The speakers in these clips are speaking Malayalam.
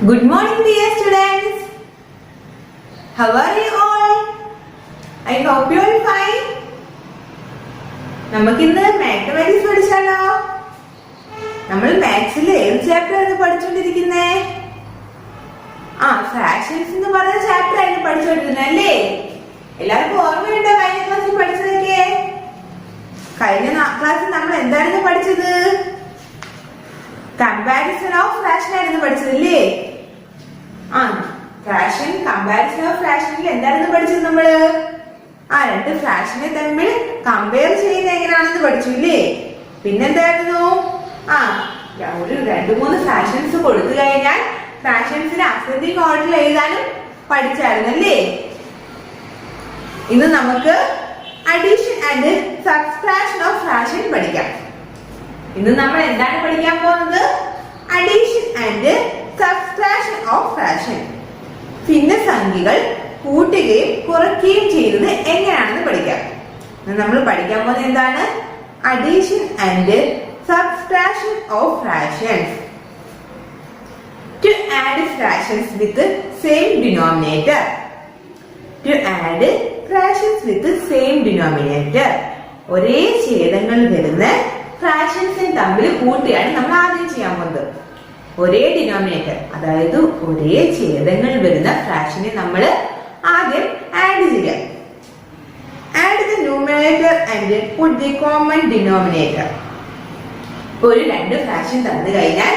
Good morning, dear students. How are you all? I hope you are fine. നമുക്കിന്ന് മാത്തമാറ്റിക്സ് പഠിച്ചാലോ? നമ്മൾ മാത്സിലെ ഏത് ചാപ്റ്റർ ആണ് പഠിച്ചുകൊണ്ടിരിക്കുന്നേ? ഫ്രാക്ഷൻസ് എന്ന് പറയുന്ന ചാപ്റ്റർ ആയിരുന്നു പഠിച്ചുകൊണ്ടിരുന്നത് അല്ലേ? എല്ലാവർക്കും ഓർമ്മയുണ്ടോ കഴിഞ്ഞ ക്ലാസ്സിൽ പഠിച്ചതൊക്കെ? കഴിഞ്ഞ ക്ലാസ്സിൽ നമ്മൾ എന്തായിരുന്നു പഠിച്ചത്? കമ്പാരിസൺ ഓഫ് ഫ്രാക്ഷൻ ആയിരുന്നു പഠിച്ചതല്ലേ? ഫ്രാക്ഷൻ കമ്പാരിസൺ ഓഫ് ഫ്രാക്ഷനിൽ എന്തായിരുന്നു പഠിച്ചത് നമ്മള്? രണ്ട് ഫ്രാക്ഷനെ തമ്മിൽ കമ്പയർ ചെയ്യുന്നത് എങ്ങനെയാണെന്ന് പഠിച്ചു ഇല്ലേ? പിന്നെന്തായിരുന്നു? ഒരു 2-3 ഫ്രാക്ഷൻസ് കൊടുത്തു കഴിഞ്ഞാൽ ഫ്രാക്ഷൻസിന് അസെൻഡിങ് ഓർഡറിൽ എഴുതാനും പഠിച്ചായിരുന്നല്ലേ? ഇന്ന് നമുക്ക് addition and subtraction of fraction പഠിക്കാം. ഇന്ന് നമ്മൾ എന്താണ് പഠിക്കാൻ പോകുന്നത്? Addition and subtraction of fraction. ഭിന്നസംഖ്യകൾ കൂട്ടുകയും കുറയ്ക്കുകയും ചെയ്യുന്നത് എങ്ങനെയാണെന്ന് പഠിക്കാം. നമ്മൾ പഠിക്കാൻ പോകുന്നത് എന്താണ്? Addition and subtraction of fractions. To add fractions with the same denominator. To add fractions with the same denominator. ഒരേ ഛേദങ്ങൾ വരുന്ന ഫ്രാക്ഷൻസിനെ തമ്മിൽ കൂട്ടിയാണ് നമ്മൾ ആദ്യം ചെയ്യാൻ പോകുന്നത്. ഒരേ ഡിനോമിനേറ്റർ, അതായത് ഒരേ ഛേദങ്ങൾ വരുന്ന ഫ്രാക്ഷനെ നമ്മൾ ആദ്യം ആഡ് ചെയ്യാം. Add the numerator and put the common denominator. ഒരു 2 ഫ്രാക്ഷൻ തന്നു കഴിഞ്ഞാൽ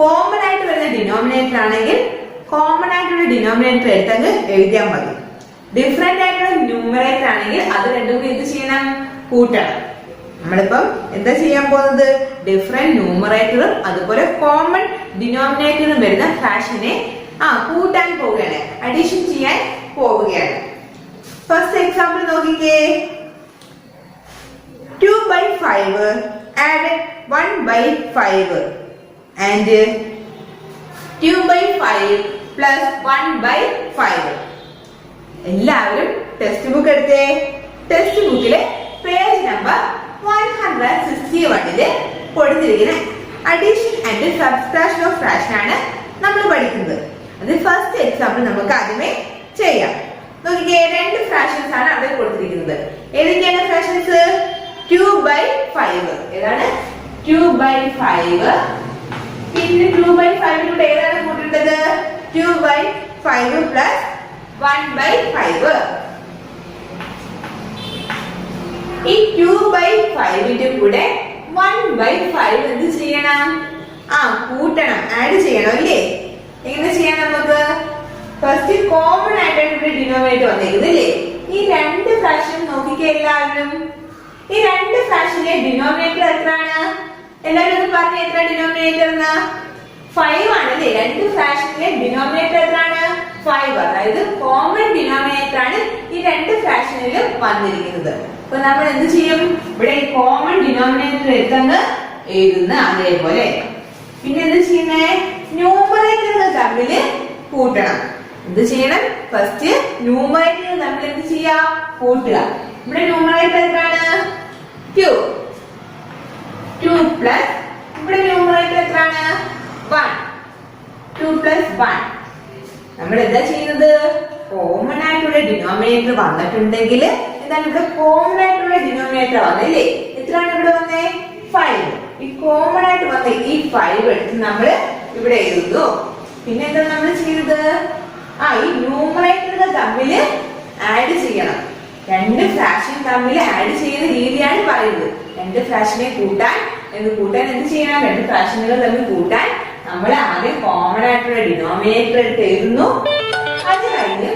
കോമൺ ആയിട്ട് വരുന്ന ഡിനോമിനേറ്റർ ആണെങ്കിൽ കോമൺ ആയിട്ടുള്ള ഡിനോമിനേറ്റർ എടുത്തങ്ങ് എഴുതിയാൽ മതി. ഡിഫറെന്റ് ആയിട്ടുള്ള ന്യൂമറേറ്റർ ആണെങ്കിൽ അത് രണ്ടും കൂടി എന്ത് ചെയ്യണം? കൂട്ടണം. നമ്മളിപ്പം എന്താ ചെയ്യാൻ പോകുന്നത്? ഡിഫറെന്റ് ന്യൂമറേറ്ററും അതുപോലെ കോമൺ ഡിനോമിനേറ്ററും വരുന്ന ഫ്രാക്ഷനെ കൂട്ടാൻ പോവുകയാണ്, അഡീഷൻ ചെയ്യാൻ പോവുകയാണ്. ഫസ്റ്റ് എക്സാമ്പിൾ നോക്കിക്കേ. 2/5 ആഡ് 1/5 ആൻഡ് 2/5 പ്ലസ് 1/5. എല്ലാവരും ടെക്സ്റ്റ് ബുക്ക് എടുത്തേ. ടെക്സ്റ്റ് ബുക്കിലെ പേജ് നമ്പർ 161 കൊടുത്തിരിക്കുന്ന addition and subtraction of fraction ആണ് നമ്മൾ പഠിക്കുന്നത്. അത് ഫസ്റ്റ് എക്സാമ്പിൾ നമുക്ക് ആദ്യമേ ചെയ്യാം. നോക്കിക്കേ, 2 ഫ്രാക്ഷൻസ് ആണ് അവിടെ കൊടുത്തിരിക്കുന്നത്. ഏതൊക്കെയാണ് ഫ്രാക്ഷൻസ്? 2/5. ഏതാണ്? 2/5. പിന്നെ 2/5 ഏതാണ് കൂട്ടേണ്ടത്? 2/5 പ്ലസ് 1/5. ഈ 2/5 കൂടെ 1/5 എന്ത് ചെയ്യണം? കൂട്ടണം, ആഡ് ചെയ്യണം അല്ലേ? എങ്ങനെ ചെയ്യാം നമുക്ക്? ഫസ്റ്റ് കോമൺ ആയിട്ടാണ് ഇവിടെ ഡിനോമിനേറ്റർ വന്നിരിക്കുന്നത് അല്ലേ? ഈ 2 ഫ്രാക്ഷൻ നോക്കിക്കേ എല്ലാവരും. ഈ 2 ഫ്രാക്ഷനിലെ ഡിനോമിനേറ്റർ എത്രയാണ്? എല്ലാവരും ഒന്ന് പറഞ്ഞേ, എത്ര ഡിനോമിനേറ്റർ എന്ന്? 5 ആണല്ലേ? 2 ഫ്രാക്ഷനിലെ ഡിനോമിനേറ്റർ എത്രയാണ്? 5. അതായത് കോമൺ ഡിനോമിനേറ്റർ ആണ് ഈ 2 ഫ്രാക്ഷനിലും വന്നിരിക്കുന്നത്. അപ്പൊ നമ്മൾ എന്ത് ചെയ്യും? ഇവിടെ ഈ കോമൺ ഡിനോമിനേറ്റർ എടുത്തങ്ങ് എഴുതുന്ന അതേപോലെ. പിന്നെ എന്ത് ചെയ്യുന്നേ? ന്യൂമറേറ്ററുകൾ തമ്മിൽ കൂട്ടണം. എന്ത് ചെയ്യണം? ഫസ്റ്റ് ന്യൂമറേറ്ററുകൾ തമ്മിൽ എന്ത് ചെയ്യാ? കൂട്ടുക. ഇവിടെ ന്യൂമറേറ്റർ എത്രയാണ്? 2 പ്ലസ് ഇവിടെ ന്യൂമറേറ്റർ എത്രയാണ്? 1. 2 പ്ലസ് 1. നമ്മൾ എന്താ ചെയ്യുന്നത്? കോമൺ ആയിട്ടുള്ള ഡിനോമിനേറ്റർ വന്നിട്ടുണ്ടെങ്കിൽ എന്താണ് ഇവിടെ കോമൺ ആയിട്ടുള്ള ഡിനോമിനേറ്റർ വന്നല്ലേ? എത്രയാണ് ഇവിടെ വന്നേ? 5. ഈ കോമൺ ആയിട്ട് വന്ന ഈ 5 എടുത്ത് നമ്മൾ ഇവിടെ എഴുതുന്നു. പിന്നെ എന്താ നമ്മൾ ചെയ്തത്? ഈ ന്യൂമറേറ്ററുകൾ തമ്മിൽ ആഡ് ചെയ്യണം. 2 ഫ്രാക്ഷൻ തമ്മിൽ ആഡ് ചെയ്യുന്ന രീതിയാണ് പറയുന്നത്. 2 ഫ്രാക്ഷനെ കൂട്ടാൻ എന്ത് ചെയ്യണം? 2 ഫ്രാക്ഷനുകൾ തമ്മിൽ കൂട്ടാൻ നമ്മൾ ആദ്യം കോമൺ ആയിട്ടുള്ള ഡിനോമിനേറ്റർ എടുത്ത് എഴുതുന്നു. അത് കഴിഞ്ഞ്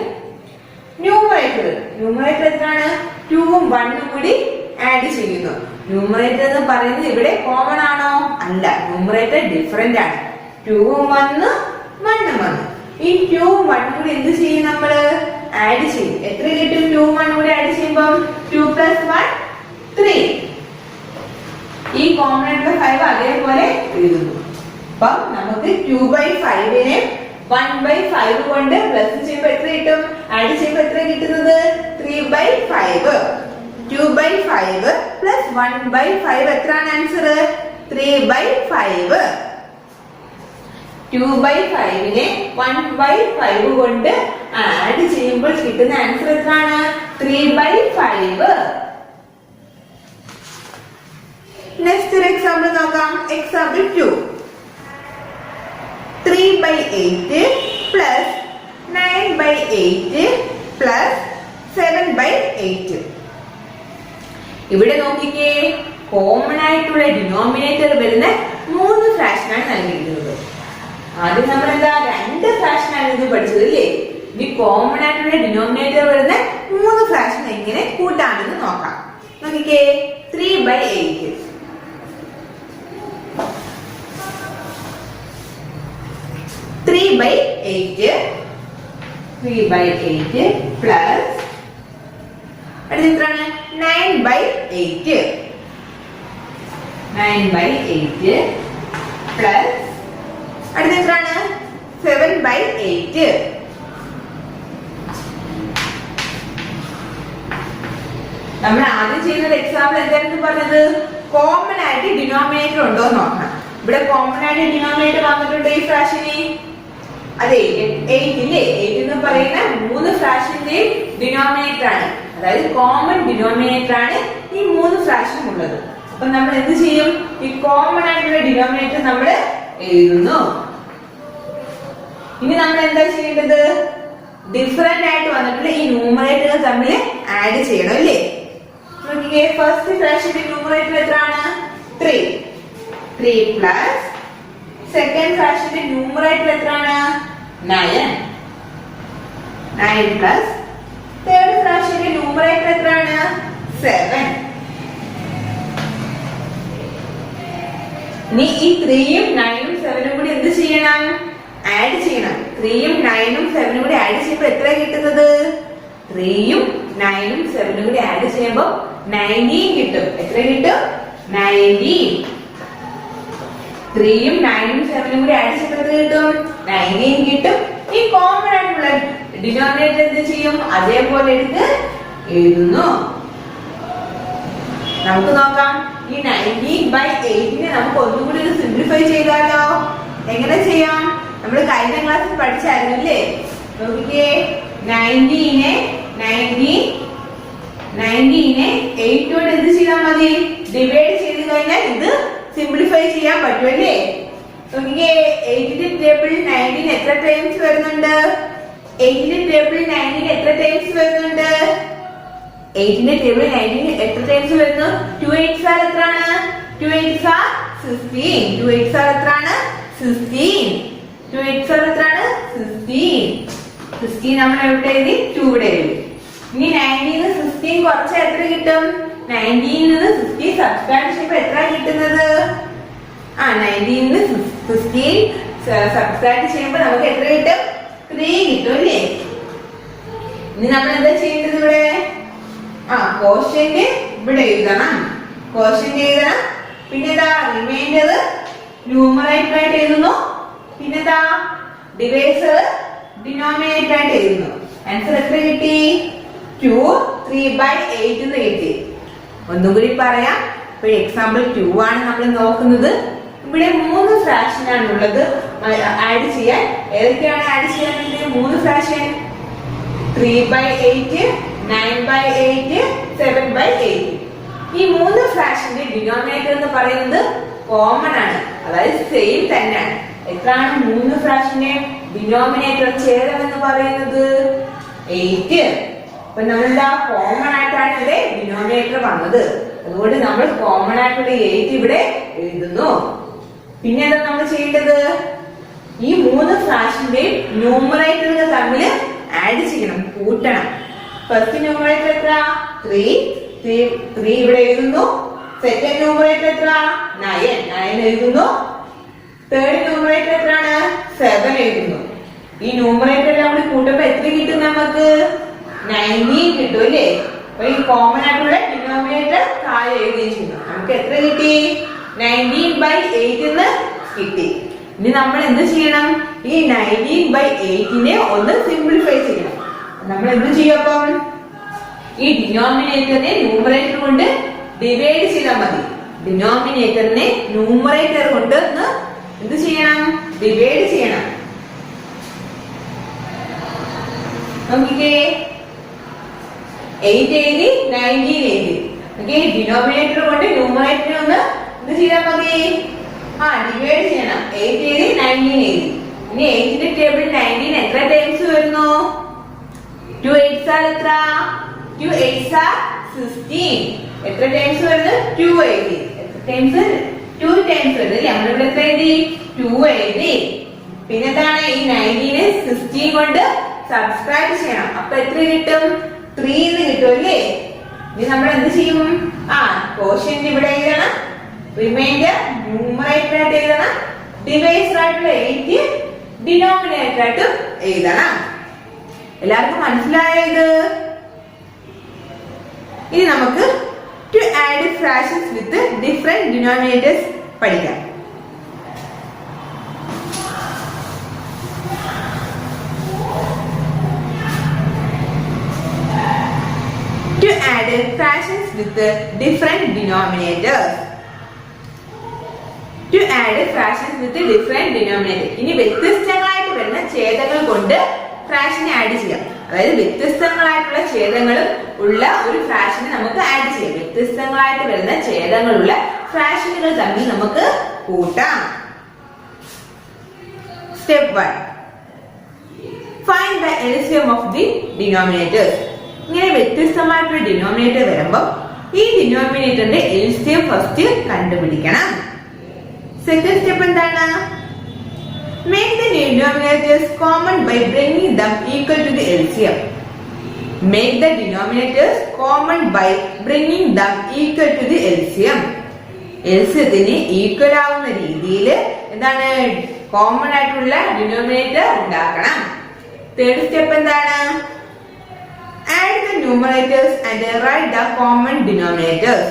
ന്യൂമറേറ്റർ എത്രയാണ്? 2ഉം 1ഉം കൂടി ആഡ് ചെയ്യുന്നു. ന്യൂമറേറ്റർ എന്ന് പറയുന്നത് ഇവിടെ കോമൺ ആണോ? അല്ല, ന്യൂമറേറ്റർ ഡിഫറെന്റ് ആണ്. 2ഉം 1ഉം 1ഉം 1. ഈ 2ഉം 1ഉം കൂടി എന്ത് ചെയ്യും? നമ്മള് ആഡ് ചെയ്യും. എത്ര കിട്ടും? 2ഉം 1ഉം കൂടി ആഡ് ചെയ്യുമ്പോൾ 2 പ്ലസ് 1 3. ഈ കോമൺ ആയിട്ടുള്ള 5 അതേപോലെ എഴുതുന്നു. അപ്പം നമുക്ക് 2/5നെ 1/5 കൊണ്ട് പ്ലസ് ചെയ്യുമ്പോൾ എത്ര കിട്ടും? ആഡ് ചെയ്യുമ്പോൾ എത്ര കിട്ടുന്നത്? 3/5. 2/5 പ്ലസ് 1/5 എത്രയാണ് ആൻസർ? 3/5. 2/5നെ 1/5 കൊണ്ട് ആഡ് ചെയ്യുമ്പോൾ കിട്ടുന്ന ആൻസർ എത്രയാണ്? 3/5. നെക്സ്റ്റ് ഒരു എക്സാമ്പിൾ നോക്കാം. എക്സാമ്പിൾ 2. 3/8 plus 9/8 plus 7/8. ഇവിടെ നോക്കിക്കേ, കോമൺ ആയിട്ടുള്ള ഡിനോമിനേറ്റർ വരുന്ന 3 ഫ്രാക്ഷനാണ് നൽകിയിരിക്കുന്നത്. ആദ്യം നമ്മൾ എന്താ 2 ഫ്രാക്ഷനാണ് ഇത് പഠിച്ചത് അല്ലേ? ഇനി കോമൺ ആയിട്ടുള്ള ഡിനോമിനേറ്റർ വരുന്ന 3 ഫ്രാക്ഷൻ എങ്ങനെ കൂട്ടാമെന്ന് നോക്കാം. നോക്കിക്കേ, 3/8 പ്ലസ് അടുത്ത എത്രയാണ്? 9/8 പ്ലസ് അടുത്ത എത്രയാണ്? 7/8. നമ്മൾ ആദ്യം ചെയ്യുന്ന എക്സാമ്പിൾ എന്താണെന്ന് പറഞ്ഞത്, കോമൺ ആയിട്ട് ഡിനോമിനേറ്റർ ഉണ്ടോ എന്ന് നോക്കണം. ഇവിടെ കോമൺ ആയിട്ട് ഡിനോമിനേറ്റർ വന്നിട്ടുണ്ട് ഈ ഫ്രാക്ഷന്. അതെ, 8 ഇല്ലേ? 8 എന്ന് പറയുന്ന 3 ഫ്രാക്ഷന്റെയും ഡിനോമിനേറ്റർ ആണ്. അതായത് കോമൺ ഡിനോമിനേറ്റർ ആണ് ഈ 3 ഫ്രാക്ഷൻ ഉള്ളത്. അപ്പൊ നമ്മൾ എന്ത് ചെയ്യും? ഈ കോമൺ ആയിട്ടുള്ള ഡിനോമിനേറ്റർ നമ്മൾ എഴുതുന്നു. ഇനി നമ്മൾ എന്താ ചെയ്യേണ്ടത്? ഡിഫറെന്റ് ആയിട്ട് വന്നിട്ടുള്ള ഈ ന്യൂമറേറ്റർ തമ്മിൽ ആഡ് ചെയ്യണം അല്ലേ? നോക്കിക്കേ, ഫസ്റ്റ് ഫ്രാക്ഷന്റെ ന്യൂമറേറ്റർ എത്രയാണ്? 3 പ്ലസ് സെക്കൻഡ് ഫ്രാക്ഷന്റെ ന്യൂമറേറ്റർ എത്രയാണ്? 9 പ്ലസ് തേർഡ് ഫ്രാക്ഷന്റെ ന്യൂമറേറ്റർ എത്രയാണ്? 7. ഇനി ഈ 3യും 9ഉം 7ഉം കൂടി എന്ത് ചെയ്യണം? ആഡ് ചെയ്യണം. 3യും 9ഉം 7ഉം കൂടി ആഡ് ചെയ്യുമ്പോൾ എത്ര കിട്ടുന്നത്? 3യും 9ഉം 7ഉം കൂടി ആഡ് ചെയ്യുമ്പോൾ 19 കിട്ടും. എത്ര കിട്ടും? 19. 3യും 9ഉം 7ഉം കൂടി ആഡ് ചെയ്യുമ്പോൾ എത്ര കിട്ടും? 19 കിട്ടും. ഈ കോമൺ ആയിട്ടുള്ള ഡിനോമിനേറ്റർ എന്ത് ചെയ്യും? അതേപോലെ എടുത്ത് എഴുതുന്നു. നമുക്ക് നോക്കാം. ഈ 19/8നെ നമുക്ക് ഒന്നുകൂടി സിംപ്ലിഫൈ ചെയ്താലോ? എങ്ങനെ ചെയ്യാം? നമ്മൾ കഴിഞ്ഞ ക്ലാസ്സിൽ പഠിച്ചായിരുന്നു അല്ലേ? നോക്കിക്കേ, 19നെ 8 കൊണ്ട് എന്ത് ചെയ്താൽ മതി? ഡിവൈഡ് ചെയ്ത് കഴിഞ്ഞാൽ ഇത് സിംപ്ലിഫൈ ചെയ്യാൻ പറ്റുമല്ലേ? നോക്കിക്കേ, 8ന്റെ ടേബിൾ 19 എത്ര ടൈംസ് വരുന്നുണ്ട്? 8ന്റെ ടേബിൾ 19 എത്ര ടൈംസ് വരുന്നുണ്ട്? 8ന്റെ ടേബിൾ 19 എത്ര ടൈംസ് വരുന്നു? 2 8s are എത്രയാണ്? 2 8s are 16. 2 8s are എത്രയാണ്? 16. 2 8s are എത്രയാണ്? 16. 16 നമ്മൾ എവിടെ എഴുതി? 2 ഇവിടെ എഴുതി. ഇനി 19 ന് 16 കുറച്ച് എത്ര കിട്ടും? 19 നിന്ന് 50 സബ്ട്രാക്ട് ചെയ്യുമ്പോൾ എത്ര കിട്ടുന്നത്? 19 ന് 15 സബ്ട്രാക്ട് ചെയ്യുമ്പോൾ നമുക്ക് എത്ര കിട്ടും? 3 കിട്ടും അല്ലേ? ഇനി നമ്മൾ എന്താ ചെയ്യേണ്ടത്? ഇവിടെ കോഷ്യന്റ് ഇവിടെ എഴുതണം. കോഷ്യന്റ് എഴുതണം. പിന്നെ റിമൈൻഡർ ന്യൂമറേറ്റർ ആയിട്ട് എഴുതുന്നു. പിന്നെ ഡിവൈസർ ഡിനോമിനേറ്റർ ആയിട്ട് എഴുതുന്നു. ആൻസർ എത്ര കിട്ടി? 2 3/8 എന്ന് കിട്ടി. ഒന്നും കൂടി പറയാം. ഇപ്പൊ എക്സാമ്പിൾ 2 ആണ് നമ്മൾ നോക്കുന്നത്. ഇവിടെ 3 ഫ്രാക്ഷൻ ആണ് ഉള്ളത് ആഡ് ചെയ്യാൻ. ഏതൊക്കെയാണ് ആഡ് ചെയ്യാൻ? 3 ഫ്രാക്ഷൻ 3/8 9/8 7/8. ഈ 3 ഫ്രാക്ഷന്റെ ഡിനോമിനേറ്റർ എന്ന് പറയുന്നത് കോമൺ ആണ്. അതായത് സെയിം തന്നെയാണ്. എത്രയാണ് 3 ഫ്രാക്ഷന്റെ ഡിനോമിനേറ്റർ ഛേദം എന്ന് പറയുന്നത്? 8. അപ്പൊ നമ്മളുടെ കോമൺ ആയിട്ടാണ് ഇവിടെ ഡിനോമിനേറ്റർ വന്നത്. അതുകൊണ്ട് നമ്മൾ കോമൺ ആയിട്ടുള്ള 8 ഇവിടെ എഴുതുന്നു. പിന്നെ എന്താ നമ്മൾ ചെയ്യേണ്ടത്? ഈ 3 ഫ്രാക്ഷന്റെയും ന്യൂമറേറ്ററുകൾ തമ്മിൽ ആഡ് ചെയ്യണം, കൂട്ടണം. ഫസ്റ്റ് ന്യൂമറേറ്റർ എത്ര? 3 ഇവിടെ എഴുതുന്നു. സെക്കൻഡ് ന്യൂമറേറ്റർ എത്ര? 9 എഴുതുന്നു. തേർഡ് ന്യൂമറേറ്റർ എത്രയാണ്? 7 എഴുതുന്നു. ഈ ന്യൂമറേറ്റർ എല്ലാം കൂടി കൂട്ടുമ്പോൾ എത്ര കിട്ടും? നമുക്ക് 19 കിട്ടും അല്ലേ? അപ്പൊ ഈ കോമൺ ആയിട്ടുള്ള ഡിനോമിനേറ്റർ താഴെ എഴുതുകയും ചെയ്യുന്നു. നമുക്ക് എത്ര കിട്ടി? 19/8 എന്ന് കിട്ടി. ഇനി നമ്മൾ എന്ത് ചെയ്യണം? ഈ 19/8നെ ഒന്ന് സിംപ്ലിഫൈ ചെയ്യണം. നമ്മൾ എന്ത് ചെയ്യും? അപ്പം ഈ ഡിനോമിനേറ്ററിനെ ന്യൂമറേറ്റർ കൊണ്ട് ഡിവൈഡ് ചെയ്താൽ മതി. ഡിനോമിനേറ്ററിനെ ന്യൂമറേറ്റർ കൊണ്ട് ഒന്ന് എന്ത് ചെയ്യണം? ഡിവൈഡ് ചെയ്യണം. നോക്കിക്കേ, 8 എഴുതി 19 എഴുതി. ഓക്കെ, ഡിനോമിനേറ്റർ കൊണ്ട് ന്യൂമറേറ്റർ ഒന്ന് എന്ത് ചെയ്താൽ മതി? ഡിവൈഡ് ചെയ്യണം. 8 എഴുതി 19 എഴുതി. ഇനി 8ന്റെ ടേബിൾ 19 എത്ര ടൈംസ് വരുന്നു? 2 8s are എത്ര? 2 8s are 16. എത്ര ടൈംസ് വരുന്നു? 2 എഴുതി. എത്ര ടൈംസ്? 2 ടൈംസ് വരുന്നു. നമ്മളിവിടെ എത്ര എഴുതി? 2 എഴുതി. പിന്നെന്താണ്? ഈ 19 16 കൊണ്ട് സബ്സ്ക്രൈബ് ചെയ്യണം. അപ്പൊ എത്ര കിട്ടും? 3 എന്ന് കിട്ടും അല്ലേ? ഇനി നമ്മൾ എന്ത് ചെയ്യും? കോഷ്യന്റ് ഇവിടെ എഴുതണം, റിമൈൻഡർ ന്യൂമറേറ്റർ ആയിട്ട് എഴുതണം, ഡിവൈസർ ആയിട്ടുള്ള 8 ഡിനോമിനേറ്റർ ആയിട്ട് എഴുതണം. എല്ലാവർക്കും മനസ്സിലായോ ഇത്? ഇനി നമുക്ക് to add fractions with different denominators പഠിക്കാം. To add fractions with different denominators. To add fractions with different denominators. ഇനി വ്യത്യസ്തങ്ങളായിട്ട് വരുന്ന ഛേദങ്ങൾ കൊണ്ട് ഫ്രാക്ഷനെ ആഡ് ചെയ്യാം. അതായത് വ്യത്യസ്തങ്ങളായിട്ടുള്ള ഛേദങ്ങളും ഉള്ള ഒരു ഫ്രാക്ഷനെ നമുക്ക് ആഡ് ചെയ്യാം. വ്യത്യസ്തങ്ങളായിട്ട് വരുന്ന ഛേദങ്ങളുള്ള ഫ്രാക്ഷനുകൾ തമ്മിൽ നമുക്ക് കൂട്ടാം. Step 1. Find the LCM of the denominators. ഇങ്ങനെ വ്യത്യസ്തമായിട്ടുള്ള ഡിനോമിനേറ്റർ വരുമ്പോൾ ഈ ഡിനോമിനേറ്ററിന്റെ LCM ഫസ്റ്റ് കണ്ടുപിടിക്കണം. സെക്കൻഡ് സ്റ്റെപ്പ് എന്താണ്? Make the denominators common by bringing them equal to the LCM. Make the denominators common by bringing them equal to the LCM. LCMത്തിന് ഈക്വൽ ആവുന്ന രീതിയിൽ എന്താണ്? കോമൺ ആയിട്ടുള്ള ഡിനോമിനേറ്റർ ഉണ്ടാക്കണം. തേർഡ് സ്റ്റെപ്പ് എന്താണ്? Add the numerators and write the common denominators.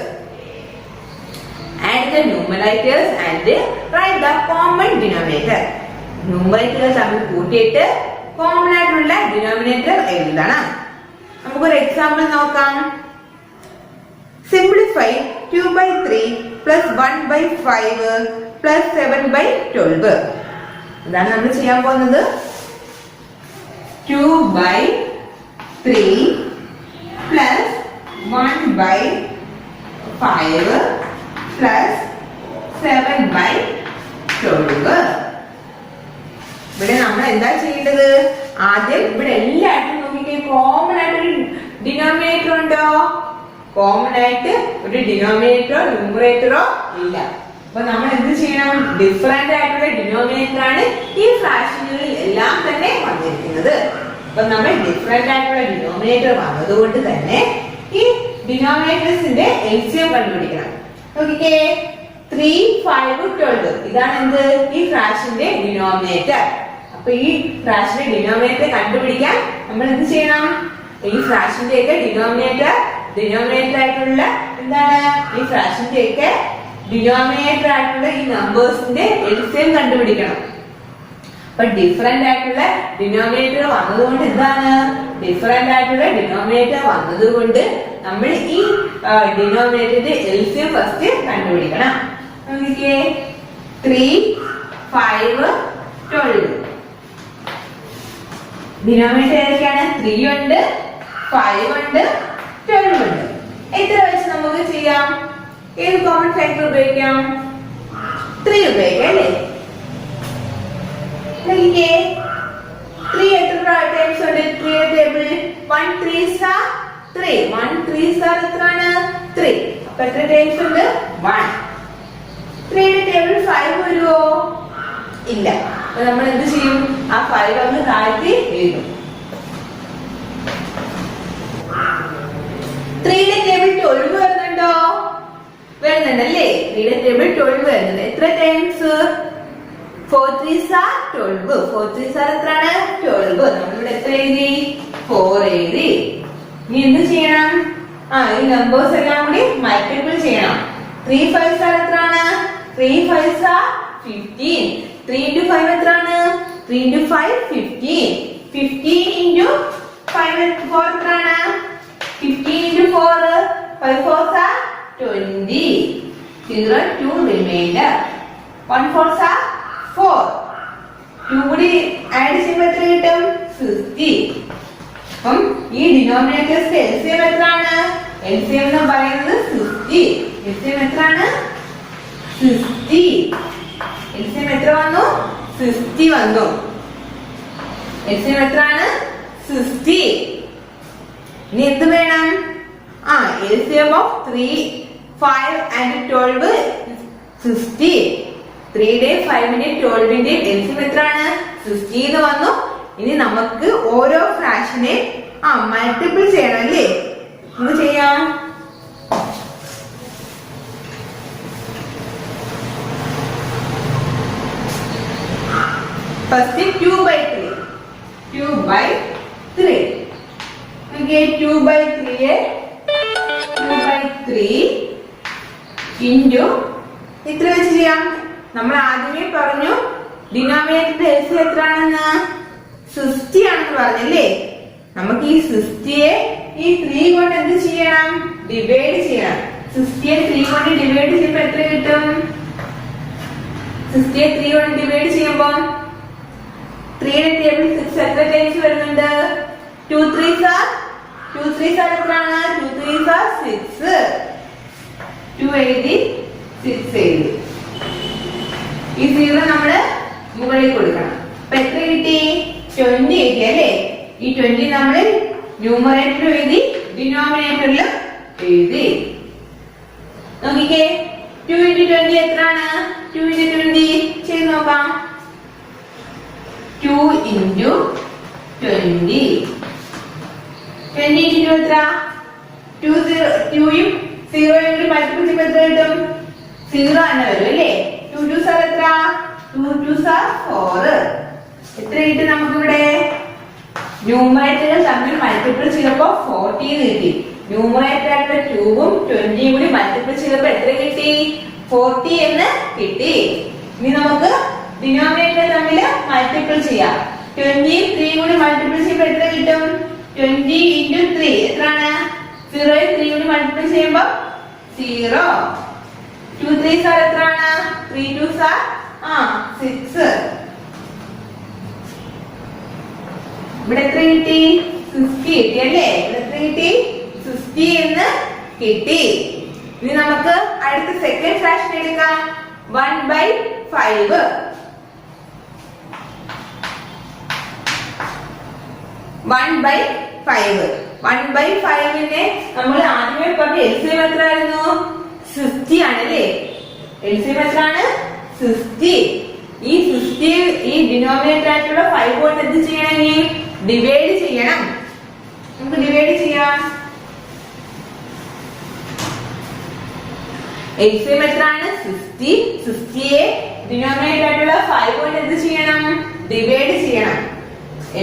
Add the numerators and write the common denominator. Numerators തമ്മിൽ കൂട്ടിയിട്ട് കോമൺ ആയിട്ടുള്ള ഡിനോമിനേറ്റർ എഴുതണം. നമുക്കൊരു എക്സാമ്പിൾ നോക്കാം. Simplify 2/3 plus 1/5 plus 7/12. ഇതാണ് നമ്മൾ ചെയ്യാൻ പോകുന്നത്. 2/3 plus 1/5 plus 7/12. ഇവിടെ നമ്മൾ എന്താ ചെയ്യേണ്ടത്? ആദ്യം ഇവിടെ എല്ലായിട്ടും നോക്കിക്കേ, കോമൺ ആയിട്ടൊരു ഡിനോമിനേറ്റർ ഉണ്ടോ? കോമൺ ആയിട്ട് ഒരു ഡിനോമിനേറ്ററോ ന്യൂമറേറ്ററോ ഇല്ല. അപ്പൊ നമ്മൾ എന്ത് ചെയ്യണം? ഡിഫറെന്റ് ആയിട്ടുള്ള ഡിനോമിനേറ്റർ ആണ് ഈ ഫ്രാക്ഷനുകളിൽ എല്ലാം തന്നെ വന്നിരിക്കുന്നത്. അപ്പൊ നമ്മൾ ഡിഫറെന്റ് ആയിട്ടുള്ള ഡിനോമിനേറ്റർ വന്നതുകൊണ്ട് തന്നെ ഈ ഡിനോമിനേറ്റേഴ്സിന്റെ LCM കണ്ടുപിടിക്കണം. നോക്കിക്കേ, 3 5 12 ഇതാണ് എന്ത്? ഈ ഫ്രാക്ഷന്റെ ഡിനോമിനേറ്റർ. അപ്പൊ ഈ ഫ്രാക്ഷന്റെ ഡിനോമിനേറ്റർ കണ്ടുപിടിക്കാൻ നമ്മൾ എന്ത് ചെയ്യണം? ഈ ഫ്രാക്ഷന്റെ ഒക്കെ ഡിനോമിനേറ്റർ ആയിട്ടുള്ള എന്താണ്? ഈ ഫ്രാക്ഷന്റെ ഒക്കെ ഡിനോമിനേറ്റർ ആയിട്ടുള്ള ഈ നമ്പേഴ്സിന്റെ LCM കണ്ടുപിടിക്കണം. അപ്പൊ ഡിഫറെന്റ് ആയിട്ടുള്ള ഡിനോമിനേറ്റർ വന്നതുകൊണ്ട് എന്താണ്? ഡിഫറെന്റ് ആയിട്ടുള്ള ഡിനോമിനേറ്റർ വന്നതുകൊണ്ട് നമ്മൾ ഈ ഡിനോമിനേറ്ററിന്റെ LCM ഫസ്റ്റ് കണ്ടുപിടിക്കണം. നോക്കിക്കേ, 3 5 12. ഡിനോമിനേറ്റർ ഏതൊക്കെയാണ്? 3 ഉണ്ട്, 5 ഉണ്ട്, 12 ഉണ്ട്. എത്ര വെച്ച് നമുക്ക് ചെയ്യാം? ഏത് കോമൺ ഫാക്ടർ ഉപയോഗിക്കാം? 3 ഉപയോഗിക്കാം അല്ലേ? നോക്കിക്കേ, 3 എത്ര ടൈംസ് ഉണ്ട്? 3 table 1 3s are 3. 1 3s are എത്രയാണ്? 3. അപ്പൊ എത്ര ടൈംസ് ഉണ്ട്? 1. 3 ടേബിൾ 5 വരുമോ? ഇല്ല. അപ്പൊ നമ്മൾ എന്ത് ചെയ്യും? ആ 5 ഒന്ന് താഴ്ത്തി എഴുതും. 3 ടേബിൾ 12 വരുന്നുണ്ടോ? വരുന്നുണ്ടല്ലേ? 3 ടേബിൾ 12 വരുന്നുണ്ട്. എത്ര times? 4 3s are 12. 4 3s are എത്രയാണ്? 12. നമ്മളിവിടെ എത്ര എഴുതി? 4 എഴുതി. ഇനി എന്ത് ചെയ്യണം? ഈ നമ്പേഴ്സ് എല്ലാം കൂടി മൾട്ടിപ്പിൾ ചെയ്യണം. 3 5s are എത്രയാണ്? 3 5s are 15. 3 into 5 എത്രയാണ്? 3 into 5 15. 15 into 5 4 എത്രയാണ്? 15 into 4 5 4s are 20. 0 2 remainder. 1 4s are 4. 2 കൂടി ആഡ് ചെയ്യുമ്പോൾ എത്ര കിട്ടും? 60. അപ്പം ഈ ഡിനോമിനേറ്റേഴ്സിന്റെ എൽസിഎം എത്രയാണ്? എൽസിഎം എന്ന് പറയുന്നത് 60. എൽസിഎം എത്രയാണ്? 60. എൽസിഎം എത്ര വന്നു? 60 വന്നു. എൽസിഎം എത്രയാണ്? 60. ഇനി എന്ത് വേണം? LCM of 3, 5 and 12 60. 3 day, 5 minute, 12 LCM എത്രയാണ്? 60 എന്ന് വന്നു. ഇനി നമുക്ക് ഓരോ ഫ്രാക്ഷനെ മൾട്ടിപ്പിൾ ചെയ്യണം അല്ലേ? എന്ത് ചെയ്യാം? ഫസ്റ്റ് 2/3. 2/3. Okay, 2/3 into എത്ര വെച്ച് ചെയ്യാം? നമ്മൾ ആദ്യമേ പറഞ്ഞു ഡിനോമിനേറ്ററിന്റെ എൽസിഎം എത്രയാണെന്ന്? 60 ആണെന്ന് പറഞ്ഞല്ലേ? നമുക്ക് ഈ 60യെ ഈ 3 കൊണ്ട് എന്ത് ചെയ്യണം? ഡിവൈഡ് ചെയ്യണം. 60യെ 3 കൊണ്ട് ഡിവൈഡ് ചെയ്യുമ്പോൾ എത്ര കിട്ടും? 60യെ 3 കൊണ്ട് ഡിവൈഡ് ചെയ്യുമ്പോൾ 3 ന്റെ ടേബിൾ 6 എത്ര ടൈംസ് വരുന്നുണ്ട്? 2 3s are എത്രയാണ്? 2 3s are 6. 2 എഴുതി 6 എഴുതി. ഈ 0 നമ്മള് മുകളിൽ കൊടുക്കണം. അപ്പൊ എത്ര കിട്ടി? 20 എഴുതി അല്ലേ? ഈ 20 നമ്മള് ന്യൂമറേറ്ററിൽ എഴുതി, ഡിനോമിനേറ്ററിലും എഴുതി. നോക്കിക്കേ, 2 into 20 എത്രയാണ്? 2 into 20 ചെയ്ത് നോക്കാം. 2 into 20. 20 into 2 എത്ര? 2യും 0യും കൂടി മൾട്ടിപ്പിൾ ചെയ്യുമ്പോൾ എത്ര കിട്ടും? 0 തന്നെ വരും അല്ലേ? 2 2s are എത്ര? 2 2s are 4. എത്ര കിട്ടി നമുക്കിവിടെ? ന്യൂമറേറ്ററുകൾ തമ്മിൽ മൾട്ടിപ്പിൾ ചെയ്തപ്പോൾ 40 കിട്ടി. ന്യൂമറേറ്റർ ആയിട്ടുള്ള 2ഉം 20യും കൂടി മൾട്ടിപ്പിൾ ചെയ്തപ്പോൾ എത്ര കിട്ടി? 40 എന്ന് കിട്ടി. ഇനി നമുക്ക് ഡിനോമിനേറ്റർ തമ്മിൽ മൾട്ടിപ്പിൾ ചെയ്യാം. 20യും 3യും കൂടി മൾട്ടിപ്പിൾ ചെയ്യുമ്പോൾ എത്ര കിട്ടും? 20 into 3 എത്രയാണ്? 0യും 3യും കൂടി മൾട്ടിപ്പിൾ ചെയ്യുമ്പോൾ 0. 2 3s are എത്രയാണ്? 3 2s are 6. ഇവിടെ എത്ര കിട്ടി? 60 കിട്ടി അല്ലേ? ഇവിടെ എത്ര കിട്ടി? 60 എന്ന് കിട്ടി. ഇനി നമുക്ക് അടുത്ത സെക്കൻഡ് ഫ്രാക്ഷൻ എടുക്കാം. 1/5. 1/5. 1/5നെ നമ്മൾ ആദ്യമേ പറഞ്ഞ എൽസിഎം എത്രയായിരുന്നു? 60 ആണല്ലേ? എൽസിഎം എത്രയാണ്? 60. ഈ 60 ഈ ഡിനോമിനേറ്റർ ആയിട്ടുള്ള 5 കൊണ്ട് എന്ത് ചെയ്യണമെങ്കിൽ ഡിവൈഡ് ചെയ്യണം. നമുക്ക് ഡിവൈഡ് ചെയ്യാം. എൽസിഎം എത്രയാണ്? 60. 60യെ ഡിനോമിനേറ്റർ ആയിട്ടുള്ള 5 കൊണ്ട് എന്ത് ചെയ്യണം? ഡിവൈഡ് ചെയ്യണം.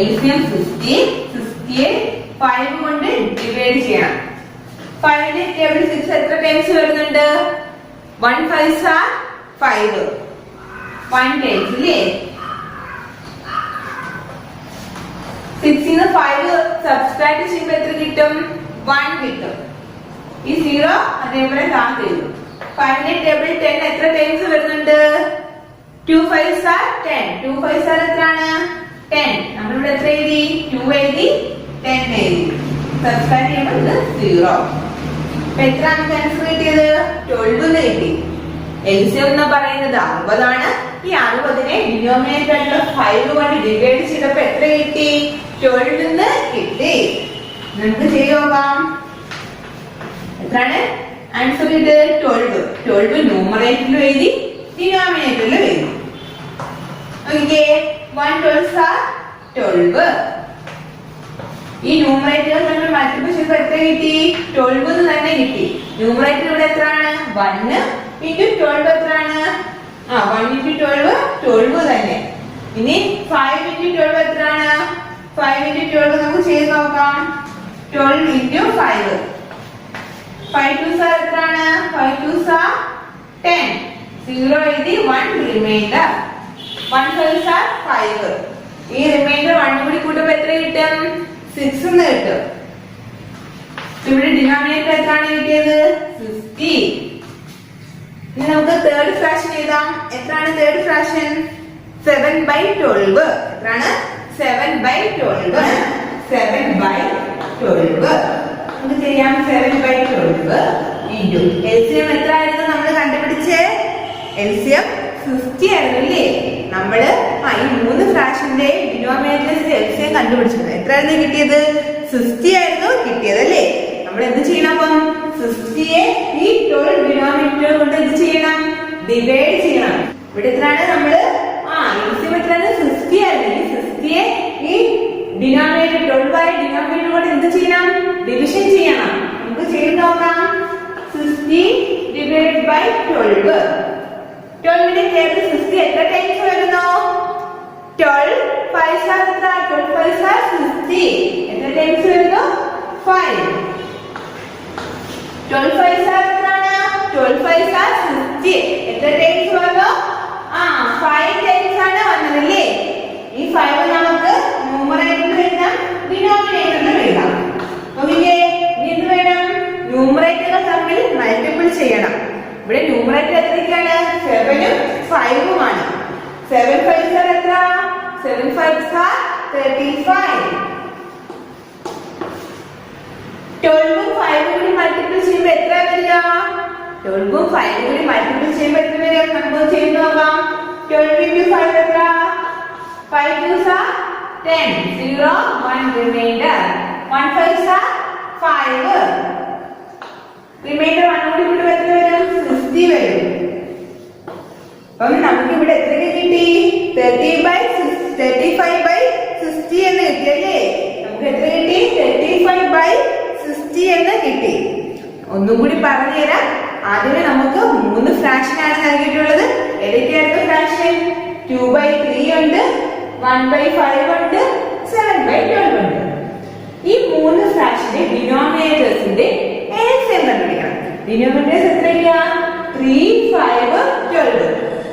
LCM 60. 60യെ 5 കൊണ്ട് ഡിവൈഡ് ചെയ്യണം. 5 ന്റെ ടേബിൾ 6 എത്ര ടൈംസ് വരുന്നുണ്ട്? 1 5s are 5. 1 ടൈംസ് അല്ലേ? 6 ന്ന് 5 സബ്സ്ട്രാക്ട് ചെയ്യുമ്പോൾ എത്ര കിട്ടും? 1 കിട്ടും. ഈ 0 അതേപോലെ താഴെ എഴുതും. 5 ന്റെ ടേബിൾ 10 എത്ര ടൈംസ് വരുന്നുണ്ട്? 2 5s are 10. 2 5s are എത്രയാണ്? 10. നമ്മളിവിടെ എത്ര എഴുതി? 2 എഴുതി 10 എഴുതി. സബ്സ്ട്രാക്ട് ചെയ്യുമ്പോൾ ഇത് 0. അപ്പൊ എത്ര നമുക്ക് ആൻസർ കിട്ടിയത്? 12 എന്ന് കിട്ടി. എൽസിഎം എന്ന് പറയുന്നത് 60 ആണ്. ഈ 60നെ ഡിനോമിനേറ്റർ ആയിട്ടുള്ള 5 കൊണ്ട് ഡിവൈഡ് ചെയ്തപ്പോൾ എത്ര കിട്ടി? 12 എന്ന് കിട്ടി. നമുക്ക് ചെയ്ത് നോക്കാം. എത്രയാണ് ആൻസർ കിട്ടിയത്? 12. 12 ന്യൂമറേറ്ററിലും എഴുതി, ഡിനോമിനേറ്ററിലും എഴുതി. Okay, 1 12s are 12. ഈ ന്യൂമറേറ്റർ നമ്മൾ മൾട്ടിപ്പിൾ ചെയ്തപ്പോൾ എത്ര കിട്ടി? 12 എന്ന് തന്നെ കിട്ടി. ന്യൂമറേറ്റർ ഇവിടെ എത്രയാണ്? 1 into 12 എത്രയാണ്? 1 into 12 12 തന്നെ. ഇനി 5 into 12 എത്രയാണ്? 5 into 12 നമുക്ക് ചെയ്ത് നോക്കാം. 12 into 5. 5 2s are എത്രയാണ്? 5 2s are 10. 0 എഴുതി 1 റിമൈൻഡർ. 1 5s are 5. ഈ റിമൈൻഡർ 1 കൂടി കൂട്ടുമ്പോൾ എത്ര കിട്ടും? 6 എന്ന് കിട്ടും. ഇവിടെ ഡിനോമിനേറ്റർ എത്രയാണ് കിട്ടിയത്? 50. ഇനി നമുക്ക് തേർഡ് ഫ്രാക്ഷൻ എഴുതാം. എത്രയാണ് തേർഡ് ഫ്രാക്ഷൻ? 7/12 എത്രയാണ്? 7/12. 7/12 നമുക്ക് ചെയ്യാം. 7/12 ഇൻറ്റു LCM എത്ര ആയിരുന്നു നമ്മൾ കണ്ടുപിടിച്ചേ? LCM 50 ആയിരുന്നു അല്ലേ? നമ്മള് ഈ 3 ഫ്രാക്ഷന്റെ ഡിനോമിനേറ്റേഴ്സിന്റെ LCM കണ്ടുപിടിച്ചത്. എത്രയായിരുന്നു കിട്ടിയത്? 50 ആയിരുന്നു കിട്ടിയത് അല്ലേ? നമ്മൾ എന്ത് ചെയ്യണം? അപ്പം 50യെ ഈ 12 ഡിനോമിനേറ്റർ കൊണ്ട് എന്ത് ചെയ്യണം? ഡിവൈഡ് ചെയ്യണം. ഇവിടെ എത്രയാണ്? നമ്മള് LCM എത്രയാണ്? 50 ആയിരുന്നു. ഈ 50യെ ഈ ഡിനോമിനേറ്റർ 12 ആയ ഡിനോമിനേറ്റർ കൊണ്ട് എന്ത് ചെയ്യണം? ഡിവിഷൻ ചെയ്യണം. നമുക്ക് ചെയ്ത് നോക്കാം. 50 divided by 12. 12 ന്റെ ടേബിൾ 50 എത്ര ടൈംസ് വരുന്നു? 12 5s are എത്ര? 12 5s are 50. എത്ര ടൈംസ് വരുന്നു? 5. 12 5s are എത്രയാണ്? 12 5s are 50. എത്ര ടൈംസ് വന്നു? 5 ടൈംസ് ആണ് വന്നതല്ലേ? ഈ 5 നമുക്ക് ന്യൂമറേറ്ററിൽ എഴുതാം, ഡിനോമിനേറ്ററിൽ എഴുതാം. ഓക്കേ, ഇനി എന്ത് വേണം? ന്യൂമറേറ്ററുകൾ തമ്മിൽ മൾട്ടിപ്പിൾ ചെയ്യണം. ഇവിടെ ന്യൂമറേറ്റർ എത്രയാണ്? 7 ഉം 5 ഉം ആണ്. 7 5s are എത്ര? 7 5s are 35. 12 ഉം 5 ഉം കൂടി മൾട്ടിപ്പിൾ ചെയ്യുമ്പോൾ എത്ര വരിക? 12 ഉം 5 ഉം കൂടി മൾട്ടിപ്പിൾ ചെയ്യുമ്പോൾ എത്ര വരിക? നമുക്ക് ചെയ്ത് നോക്കാം. 12 into 5 എത്ര? 5 2s are 10. 0 1 remainder. 1 5s are 5. Reminder 1 കൂടി ഇവിടെ എത്ര വരും? 50 വരും. അപ്പം നമുക്ക് ഇവിടെ എത്ര കിട്ടി? 35/60 എന്ന് കിട്ടിയല്ലേ? നമുക്ക് എത്ര കിട്ടി? 35/60 എന്ന് കിട്ടി. ഒന്നും കൂടി പറഞ്ഞു തരാം. ആദ്യമേ നമുക്ക് 3 ഫ്രാക്ഷൻ ആണ് നൽകിയിട്ടുള്ളത്. ഏതൊക്കെയായിരുന്നു ഫ്രാക്ഷൻ? 2/3 ഉണ്ട്, 1/5 ഉണ്ട്, 7/12 ഉണ്ട്. ഈ 3 ഫ്രാക്ഷന്റെ ഡിനോമിനേറ്റേഴ്സിന്റെ LCM കണ്ടുപിടിക്കണം. ഡിനോമിനേറ്റേഴ്സ് എത്രയാ? 3 5 12.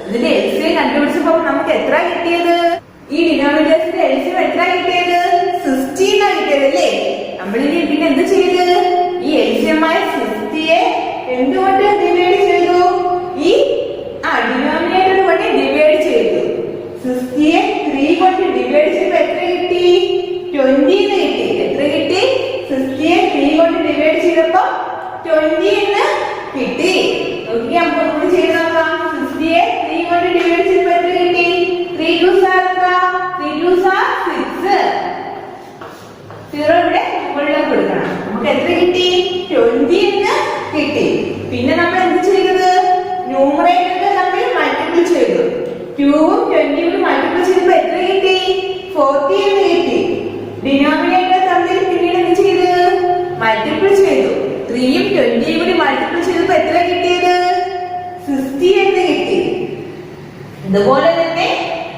ഇതിന്റെ LCM കണ്ടുപിടിച്ചപ്പോൾ നമുക്ക് എത്ര കിട്ടിയത്? ഈ ഡിനോമിനേറ്റേഴ്സിന്റെ LCM എത്ര കിട്ടിയത്? 60 എന്നാണ് കിട്ടിയത് അല്ലേ? നമ്മളിനി പിന്നെ എന്ത് ചെയ്ത്? ഈ LCM ആയ 60യെ എന്തുകൊണ്ട് ഡിവൈഡ് ചെയ്തു? ഈ ഡിനോമിനേറ്റർ കൊണ്ട് ഡിവൈഡ് ചെയ്തു. 60യെ 3 കൊണ്ട് ഡിവൈഡ് ചെയ്തപ്പോൾ എത്ര കിട്ടി? 20 എന്ന് കിട്ടി. എത്ര കിട്ടി? 60യെ 3 കൊണ്ട് ഡിവൈഡ് ചെയ്തപ്പോൾ 20 എന്ന് കിട്ടി. നോക്കി നമുക്ക് ചെയ്ത് നോക്കാം. 60യെ 3 കൊണ്ട് ഡിവൈഡ് ചെയ്തപ്പോൾ എത്ര കിട്ടി? 3 2s are എത്ര? 3 2s are 6. 0 ഇവിടെ മുകളിലേക്ക് കൊടുക്കണം. നമുക്ക് എത്ര കിട്ടി? 20 എന്ന് കിട്ടി. പിന്നെ നമ്മൾ എന്ത് ചെയ്തത്? ന്യൂമറേറ്റർ തമ്മിൽ മൾട്ടിപ്പിൾ ചെയ്തു. 2 ഉം 20 ഉം മൾട്ടിപ്പിൾ ചെയ്തപ്പോൾ എത്ര കിട്ടി? 40 എന്ന് കിട്ടി. ഡിനോമിനേറ്റർ തമ്മിൽ പിന്നീട് എന്ത് ചെയ്ത്? മൾട്ടിപ്പിൾ ചെയ്തു. 3 ഉം 20 ഉം കൂടി മൾട്ടിപ്പിൾ ചെയ്തപ്പോൾ എത്ര കിട്ടിയത്? 50 എന്ന് കിട്ടി. ഇതുപോലെ തന്നെ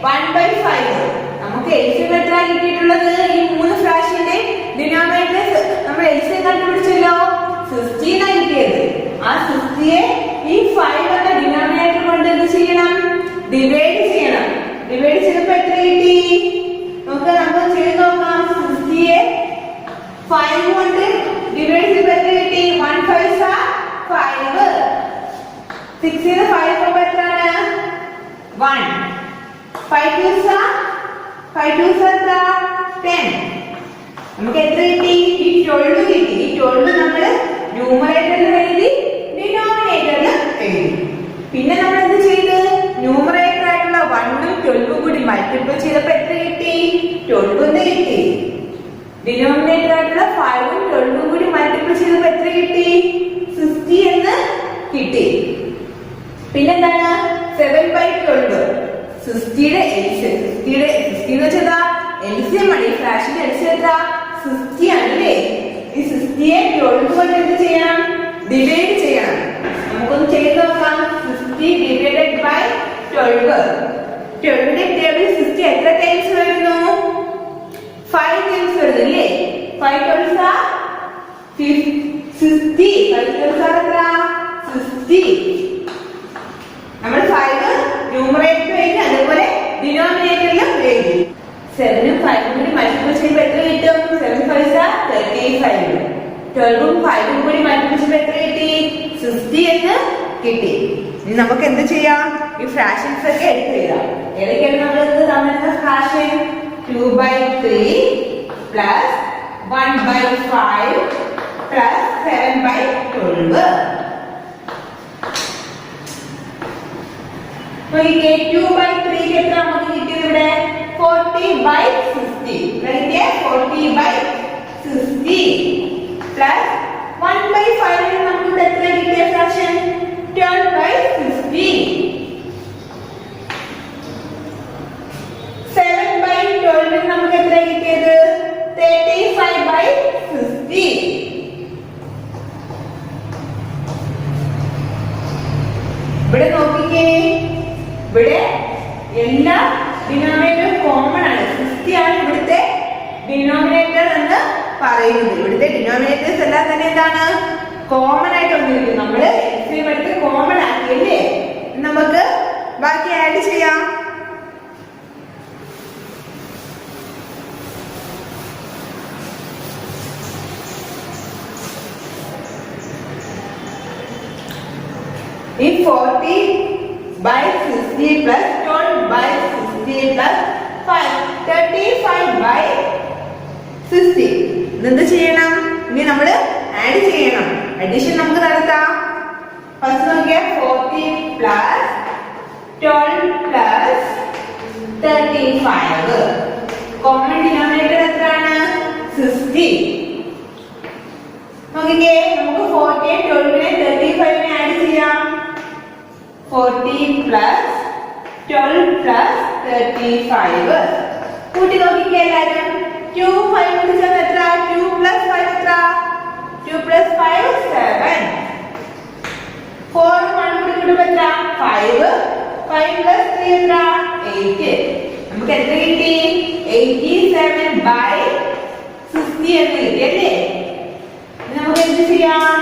1/5 നമുക്ക് LCM എത്ര കിട്ടിയിട്ടുള്ളത്? ഈ 3 ഫ്രാക്ഷന്റെ ഡിനോമിനേറ്റേഴ്സ് നമ്മൾ LCM കണ്ടുപിടിച്ചല്ലോ. 50 എന്നാണ് കിട്ടിയത്. ആ 50യെ ഈ 5 എന്ന ഡിനോമിനേറ്റർ കൊണ്ട് എന്ത് ചെയ്യണം? ഡിവൈഡ് ചെയ്യണം. ഡിവൈഡ് ചെയ്തപ്പോൾ എത്ര കിട്ടി? നമുക്ക് ചെയ്ത് നോക്കാം. 50യെ 5 കൊണ്ട് ഡിവൈഡ് ചെയ്തപ്പോൾ എത്ര കിട്ടി? 1 5s are 5. 6 ന് 5 പോകുമ്പോൾ എത്രയാണ്? 1. 5 2s are 10. നമുക്ക് എത്ര കിട്ടി? ഈ 12 കിട്ടി. ഈ 12 നമ്മൾ ന്യൂമറേറ്ററിൽ എഴുതി, ഡിനോമിനേറ്ററിൽ എഴുതി. പിന്നെ നമ്മൾ എന്ത് ചെയ്ത്? ന്യൂമറേറ്റർ ആയിട്ടുള്ള 1 ഉം 12 ഉം കൂടി മൾട്ടിപ്പിൾ ചെയ്തപ്പോൾ എത്ര കിട്ടി? 12 എന്ന് കിട്ടി. ഡിനോമിനേറ്റർ ആയിട്ടുള്ള 5 ഉം 12 ഉം കൂടി മൾട്ടിപ്പിൾ ചെയ്തപ്പോൾ എത്ര കിട്ടി? 50 എന്ന് കിട്ടി. പിന്നെന്താണ്? 7/12. 60യുടെ LCM. 60 എന്ന് വെച്ചാൽ LCM ആണ്. ഈ ഫ്രാക്ഷന്റെ LCM എത്ര? 60 ആണല്ലേ? ഈ 60യെ 12 കൊണ്ട് എന്ത് ചെയ്യണം? ഡിവൈഡ് ചെയ്യണം. നമുക്കൊന്ന് ചെയ്ത് നോക്കാം. 60 divided by 12. 12 ന്റെ ടേബിൾ 60 എത്ര ടൈംസ് വരുന്നു? 5 ടൈംസ് വരുന്നു അല്ലേ? 5 12s are 60. 5 12s are എത്ര? 60. നമ്മൾ 5 ന്യൂമറേറ്റർ എഴുതി, അതുപോലെ ഡിനോമിനേറ്ററിലും എഴുതി. 7 ഉം 5 ഉം കൂടി മൾട്ടിപ്പിൾ ചെയ്യുമ്പോൾ എത്ര കിട്ടും? 7 5s are 35. 12 ഉം 5 ഉം കൂടി മൾട്ടിപ്പിൾ ചെയ്യുമ്പോൾ എത്ര കിട്ടി? 50 എന്ന് കിട്ടി. ഇനി നമുക്ക് എന്ത് ചെയ്യാം? ഈ ഫ്രാക്ഷൻസ് ഒക്കെ എടുത്ത് എഴുതാം. ഏതൊക്കെയാണ് നമ്മൾ ഇത് തമ്മിലുള്ള ഫ്രാക്ഷൻ? 2/3 plus 1/5 plus 7/12. നോക്കിക്കേ, 2/3 എത്ര നമുക്ക് കിട്ടിയത് ഇവിടെ? 40/60. 40/60 പ്ലസ് 1/5 നമുക്ക് ഇവിടെ എത്ര കിട്ടിയ ഫ്രാക്ഷൻ? 12/60. 7/12 നമുക്ക് എത്ര കിട്ടിയത്? 35/60. ഇവിടെ നോക്കിക്കേ, ഇവിടെ എല്ലാ ഡിനോമിനേറ്ററും കോമൺ ആണ്. 60 ആണ് ഇവിടുത്തെ ഡിനോമിനേറ്റർ എന്ന് പറയുന്നത്. ഇവിടുത്തെ ഡിനോമിനേറ്റേഴ്സ് എല്ലാം തന്നെ എന്താണ്? കോമൺ ആയിട്ട് വന്നിരിക്കും. നമ്മള് എൽസിഎം എടുത്ത് കോമൺ ആക്കിയല്ലേ? നമുക്ക് ബാക്കി ആഡ് ചെയ്യാം. ഈ 40/60 പ്ലസ് 12/60 പ്ലസ് 35/60. എന്ത് ചെയ്യണം? ഇനി നമ്മൾ ആഡ് ചെയ്യണം. അഡീഷൻ നമുക്ക് നടത്താം. ഫസ്റ്റ് നോക്കിയാ 40 പ്ലസ് 12 പ്ലസ് 35. കോമൺ ഡിനോമിനേറ്റർ എത്രയാണ്? 60. നോക്കിക്കേ, നമുക്ക് 40 12 35 ആഡ് ചെയ്യാം. 40 പ്ലസ് 12 പ്ലസ് 35. കൂട്ടി നോക്കിക്കേ എല്ലാരും. 2 5 വിളിച്ചാൽ എത്ര? 2 പ്ലസ് 5 എത്ര? 2 പ്ലസ് 5 7. 4 1 കൂടി കൂടുമ്പോൾ എത്ര? 5. 5 പ്ലസ് 3 എത്ര? 8. നമുക്ക് എത്ര കിട്ടി? 87/60 എന്ന് കിട്ടി അല്ലേ? നമുക്ക് എന്ത് ചെയ്യാം?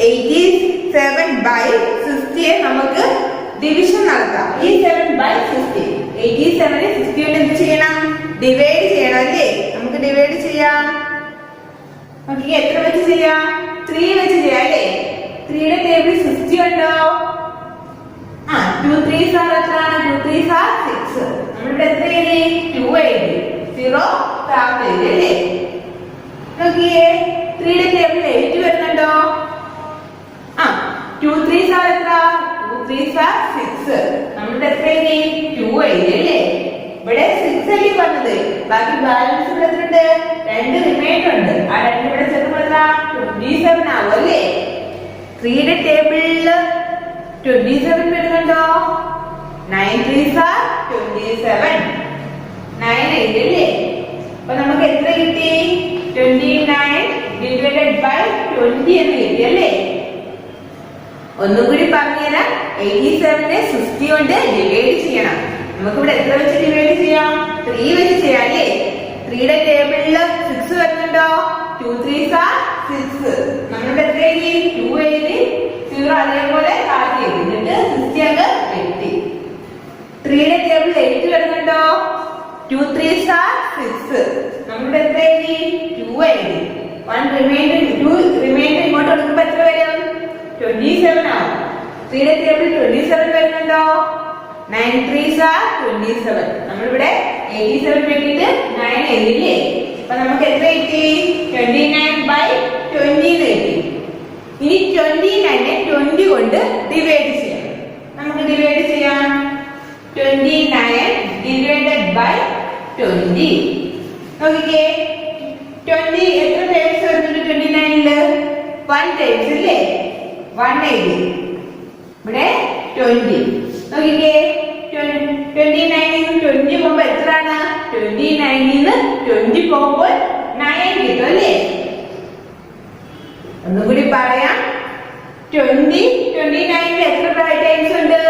87/60 നമുക്ക് ഡിവിഷൻ നടത്താം. ഈ 7/60 87 60 കൊണ്ട് എന്ത് ചെയ്യണം? ഡിവൈഡ് ചെയ്യണം അല്ലേ? നമുക്ക് ഡിവൈഡ് ചെയ്യാം. നമുക്ക് എത്ര വെച്ച് ചെയ്യാം? 3 വെച്ച് ചെയ്യാം അല്ലേ? 3യുടെ ടേബിൾ 60 ഉണ്ടോ? 2 3s are എത്രയാണ്? 2 3s are 6. നമ്മളിവിടെ എത്ര എഴുതി? 2 എഴുതി. 0 താഴെ എഴുതി അല്ലേ? നോക്കിയേ, 3യുടെ ടേബിൾ 8 വരുന്നുണ്ടോ? 2 3s are എത്ര? 2 3s are 6. നമ്മളിവിടെ എത്ര എഴുതി? 2 എഴുതി അല്ലേ? ഇവിടെ 6 അല്ലേ പറഞ്ഞത്. ബാക്കി ബാലൻസ് ഇവിടെ എത്രയുണ്ട്? 2 റിമൈൻഡർ ഉണ്ട്. ആ 2 ഇവിടെ ചേർക്കുമ്പോൾ എത്ര? 27 ആവും അല്ലേ? 3യുടെ ടേബിളിൽ 27 വരുന്നുണ്ടോ? 9 3s are 27. 9 എഴുതി അല്ലേ? അപ്പൊ നമുക്ക് എത്ര കിട്ടി? 29 divided by 20 എന്ന് കിട്ടി അല്ലേ? ഒന്നും കൂടി പറഞ്ഞുതരാം. 87നെ 60 കൊണ്ട് ഡിവൈഡ് ചെയ്യണം. നമുക്ക് ഇവിടെ എത്ര വെച്ച് ഡിവൈഡ് ചെയ്യാം? 3 വെച്ച് ചെയ്യാം അല്ലേ? 3യുടെ ടേബിളിൽ 6 വരുന്നുണ്ടോ? 2 3s are 6. നമ്മളിവിടെ എത്ര എഴുതി? 2 എഴുതി. 0 അതേപോലെ കാട്ടി എഴുതി. എന്നിട്ട് 60 അങ്ങ് വെട്ടി. 3യുടെ ടേബിൾ 8 വരുന്നുണ്ടോ? 2 3s are 6. നമ്മളിവിടെ എത്ര എഴുതി? 2 എഴുതി. 1 റിമൈൻഡർ ഇങ്ങോട്ട് കൊടുക്കുമ്പോ എത്ര വരും? 27 ആവും. 3യുടെ ടേബിൾ 27 വരുന്നുണ്ടോ? 9 3s are 27. നമ്മളിവിടെ 87 വെട്ടിട്ട് 9 എഴുതില്ലേ? അപ്പൊ നമുക്ക് എത്ര കിട്ടി? 29/20 കിട്ടി. ഇനി 29നെ 20 കൊണ്ട് ഡിവൈഡ് ചെയ്യണം. നമുക്ക് ഡിവൈഡ് ചെയ്യാം. 29 divided by 20. നോക്കിക്കേ, 20 എത്ര ടൈംസ് വരുന്നുണ്ട്? 29ല് 1 ടൈംസ് അല്ലേ? 1 എഴുതി. ഇവിടെ 20. നോക്കിക്കേ, 29ൽ നിന്ന് 20 പോകുമ്പോ എത്രയാണ്? 29ൽ നിന്ന് 20 പോകുമ്പോൾ 9 കിട്ടും അല്ലേ? ഒന്നുകൂടി പറയാം. 29ൽ എത്ര ടൈംസ് ഉണ്ട്?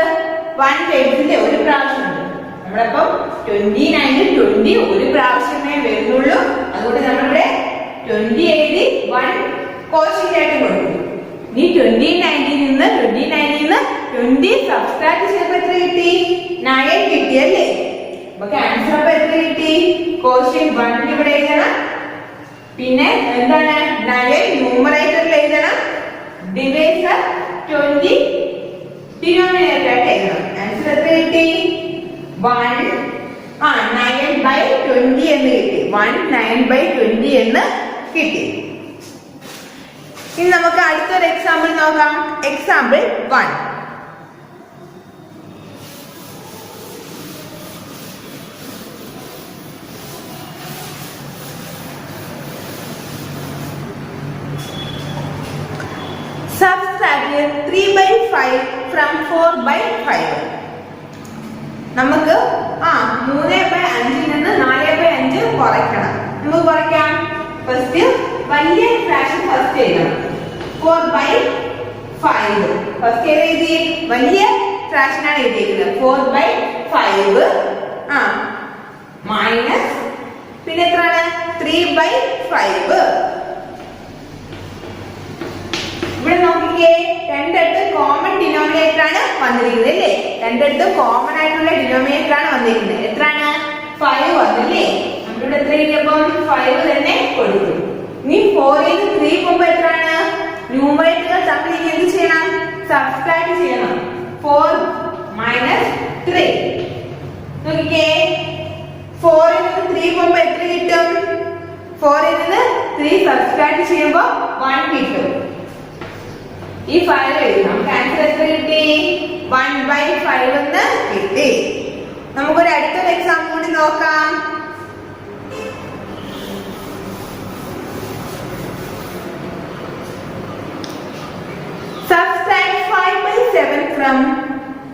1 ടൈംസിന്റെ ഒരു പ്രാവശ്യം ഉണ്ട്. നമ്മളപ്പം 29ൽ 20 ഒരു പ്രാവശ്യമേ വരുന്നുള്ളൂ. അതുകൊണ്ട് നമ്മളിവിടെ 20 എഴുതി 1 കോഷ്യന്റ് ആയിട്ട് കൊടുക്കും. ഇനി 29ൽ നിന്ന് 20 സബ്സ്ട്രാക്ട് ചെയ്തപ്പോൾ എത്ര കിട്ടി? 9 കിട്ടി അല്ലേ? നമുക്ക് ആൻസർ അപ്പൊ എത്ര കിട്ടി? കോഷ്യന്റ് 1 ഇവിടെ എഴുതണം. പിന്നെ എന്താണ്? 9 ന്യൂമറേറ്ററിൽ എഴുതണം. ഡിവൈസർ 20 ഡിനോമിനേറ്റർ ആയിട്ട് എഴുതണം. ആൻസർ എത്ര കിട്ടി? 9/20 എന്ന് കിട്ടി. 9/20 എന്ന് കിട്ടി. ഇനി നമുക്ക് അടുത്തൊരു എക്സാമ്പിൾ നോക്കാം. എക്സാമ്പിൾ 1. Subtract 3/5 from 4/5. നമുക്ക് 3/5 നിന്ന് 4/5 കുറയ്ക്കണം. നമുക്ക് കുറയ്ക്കാം. ഫസ്റ്റ് വലിയ ഫ്രാക്ഷൻ ഫസ്റ്റ് എഴുതണം. 4/5. ഫസ്റ്റ് എഴുതി വലിയ ഫ്രാക്ഷൻ ആണ് എഴുതിയിരിക്കുന്നത്. 4/5 മൈനസ് പിന്നെ എത്രയാണ്? 3/5. ഇവിടെ നോക്കിക്കേ, രണ്ടിടത്ത് കോമൺ ഡിനോമിനേറ്റർ ആണ് വന്നിരിക്കുന്നത് അല്ലേ? രണ്ടിടത്തും കോമൺ ആയിട്ടുള്ള ഡിനോമിനേറ്റർ ആണ് വന്നിരിക്കുന്നത്. എത്രയാണ്? 5 വന്നില്ലേ? നമ്മളിവിടെ എത്ര കിട്ടിയപ്പോൾ 5 തന്നെ കൊടുക്കും. ഇനി 4 ന് 3 പോകുമ്പോ എത്രയാണ്? ന്യൂമറേറ്ററുകൾ തമ്മിൽ എന്ത് ചെയ്യണം? സബ്സ്ട്രാക്ട് ചെയ്യണം. 4 മൈനസ് 3. നോക്കിക്കേ, 4 ൽ നിന്ന് 3 പോകുമ്പോ എത്ര കിട്ടും? 4 ൽ നിന്ന് 3 സബ്സ്ട്രാക്ട് ചെയ്യുമ്പോ 1 കിട്ടും. ഈ 5 എഴുതാം. നമുക്ക് ആൻസർ എത്ര കിട്ടി? 1/5 എന്ന് കിട്ടി. നമുക്കൊരു അടുത്തൊരു എക്സാമ്പിൾ കൂടി നോക്കാം. Subtract 5/7 from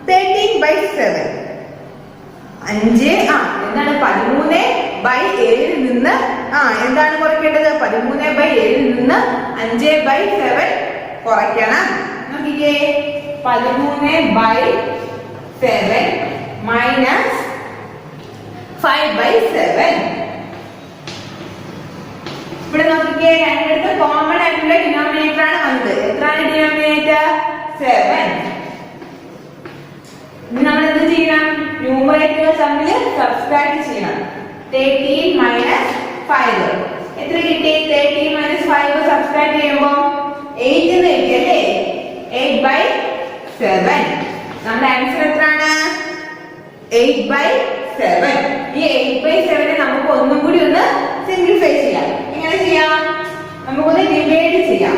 13/7. 5 എന്താണ്? 13/7 നിന്ന് എന്താണ് കുറയ്ക്കേണ്ടത്? 13/7 നിന്ന് 5/7 കുറയ്ക്കണം. നോക്കിക്കേ, 13/7 മൈനസ് 5/7. ഇവിടെ നോക്കിക്കേ, രണ്ടിടത്ത് കോമൺ ആയിട്ടുള്ള ഡിനോമിനേറ്റർ ആണ് വന്നത്. എത്രയാണ് ഡിനോമിനേറ്റർ? 7. ഇനി നമ്മൾ എന്ത് ചെയ്യണം? ന്യൂമറേറ്ററുകൾ തമ്മിൽ സബ്സ്ട്രാക്ട് ചെയ്യണം. 13 മൈനസ് 5 എത്ര കിട്ടി? 13 മൈനസ് 5 സബ്സ്ട്രാക്ട് ചെയ്യുമ്പോൾ 8 എന്ന് കിട്ടിയല്ലേ? 8/7. നമ്മുടെ ആൻസർ എത്രയാണ്? 8/7. ഈ 8/7 നമുക്ക് ഒന്നും കൂടി ഒന്ന് സിംപ്ലിഫൈ ചെയ്യാം. എങ്ങനെ ചെയ്യാം? നമുക്കൊന്ന് ഡിവൈഡ് ചെയ്യാം.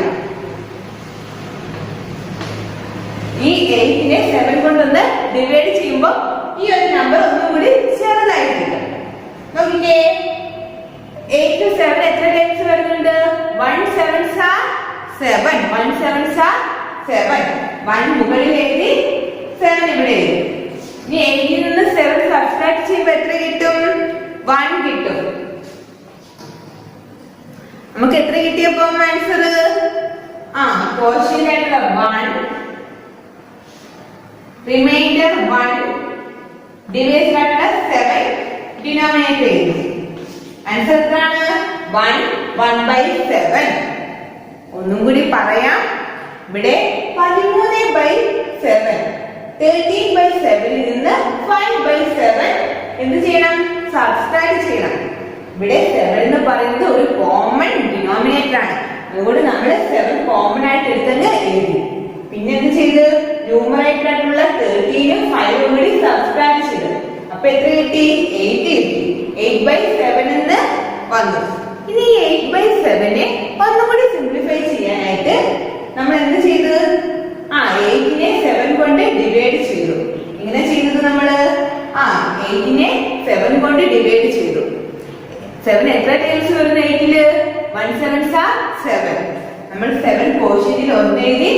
ഈ 8നെ 7 കൊണ്ടൊന്ന് ഡിവൈഡ് ചെയ്യുമ്പോൾ ഈ ഒരു നമ്പർ ഒന്നും കൂടി ചെറുതായിട്ട് കിട്ടും. നോക്കിക്കേ, 8 to 7 എത്ര ടൈംസ് വരുന്നുണ്ട്? 1 7s are 7. 1 7s are 7. 1 മുകളിൽ എഴുതി 7 ഇവിടെ എഴുതി. ഇനി 8 ൽ നിന്ന് 7 സബ്ട്രാക്ട് ചെയ്യുമ്പോൾ എത്ര കിട്ടും? 1 കിട്ടും. നമുക്ക് എത്ര കിട്ടിയപ്പോ ആൻസർ? കോഷ്യന്റ് ആയിട്ടുള്ള 1 റിമൈൻഡർ 1 ഡിവൈസ് ആയിട്ടുള്ള 7 ഡിനോമിനേറ്റർ എഴുതി. ആൻസർ എത്രയാണ്? 1/7. ഒന്നും കൂടി പറയാം. ഇവിടെ 13/7 13/7 ൽ നിന്ന് 5/7 എന്ത് ചെയ്യണം? സബ്ട്രാക്ട് ചെയ്യണം. ഇവിടെ 7 എന്ന് പറയുന്നത് ഒരു കോമൺ ഡിനോമിനേറ്റർ ആണ്. അതുകൊണ്ട് നമ്മൾ 7 കോമൺ ആയിട്ട് എടുത്തങ്ങ് എഴുതി. പിന്നെ എന്ത് ചെയ്ത്? ന്യൂമറേറ്റർ ആയിട്ടുള്ള 13 ഉം 5 ഉം കൂടി സബ്ട്രാക്ട് ചെയ്തു. അപ്പൊ എത്ര കിട്ടി? 8 കിട്ടി. 8/7 എന്ന് വന്നു. ഇനി 8/7 ഒന്നുകൂടി സിംപ്ലിഫൈ ചെയ്യാനായിട്ട് നമ്മൾ എന്ത് ചെയ്തു? 8നെ 7 കൊണ്ട് ഡിവൈഡ് ചെയ്തു. ഇങ്ങനെ ചെയ്തത് നമ്മള് 8നെ 7 കൊണ്ട് ഡിവൈഡ് ചെയ്തു. 7 എത്ര ടൈംസ് വരുന്നു? 8ല് 1 7s are 7. നമ്മൾ 7 കോഷ്യന്റിൽ 1 എഴുതി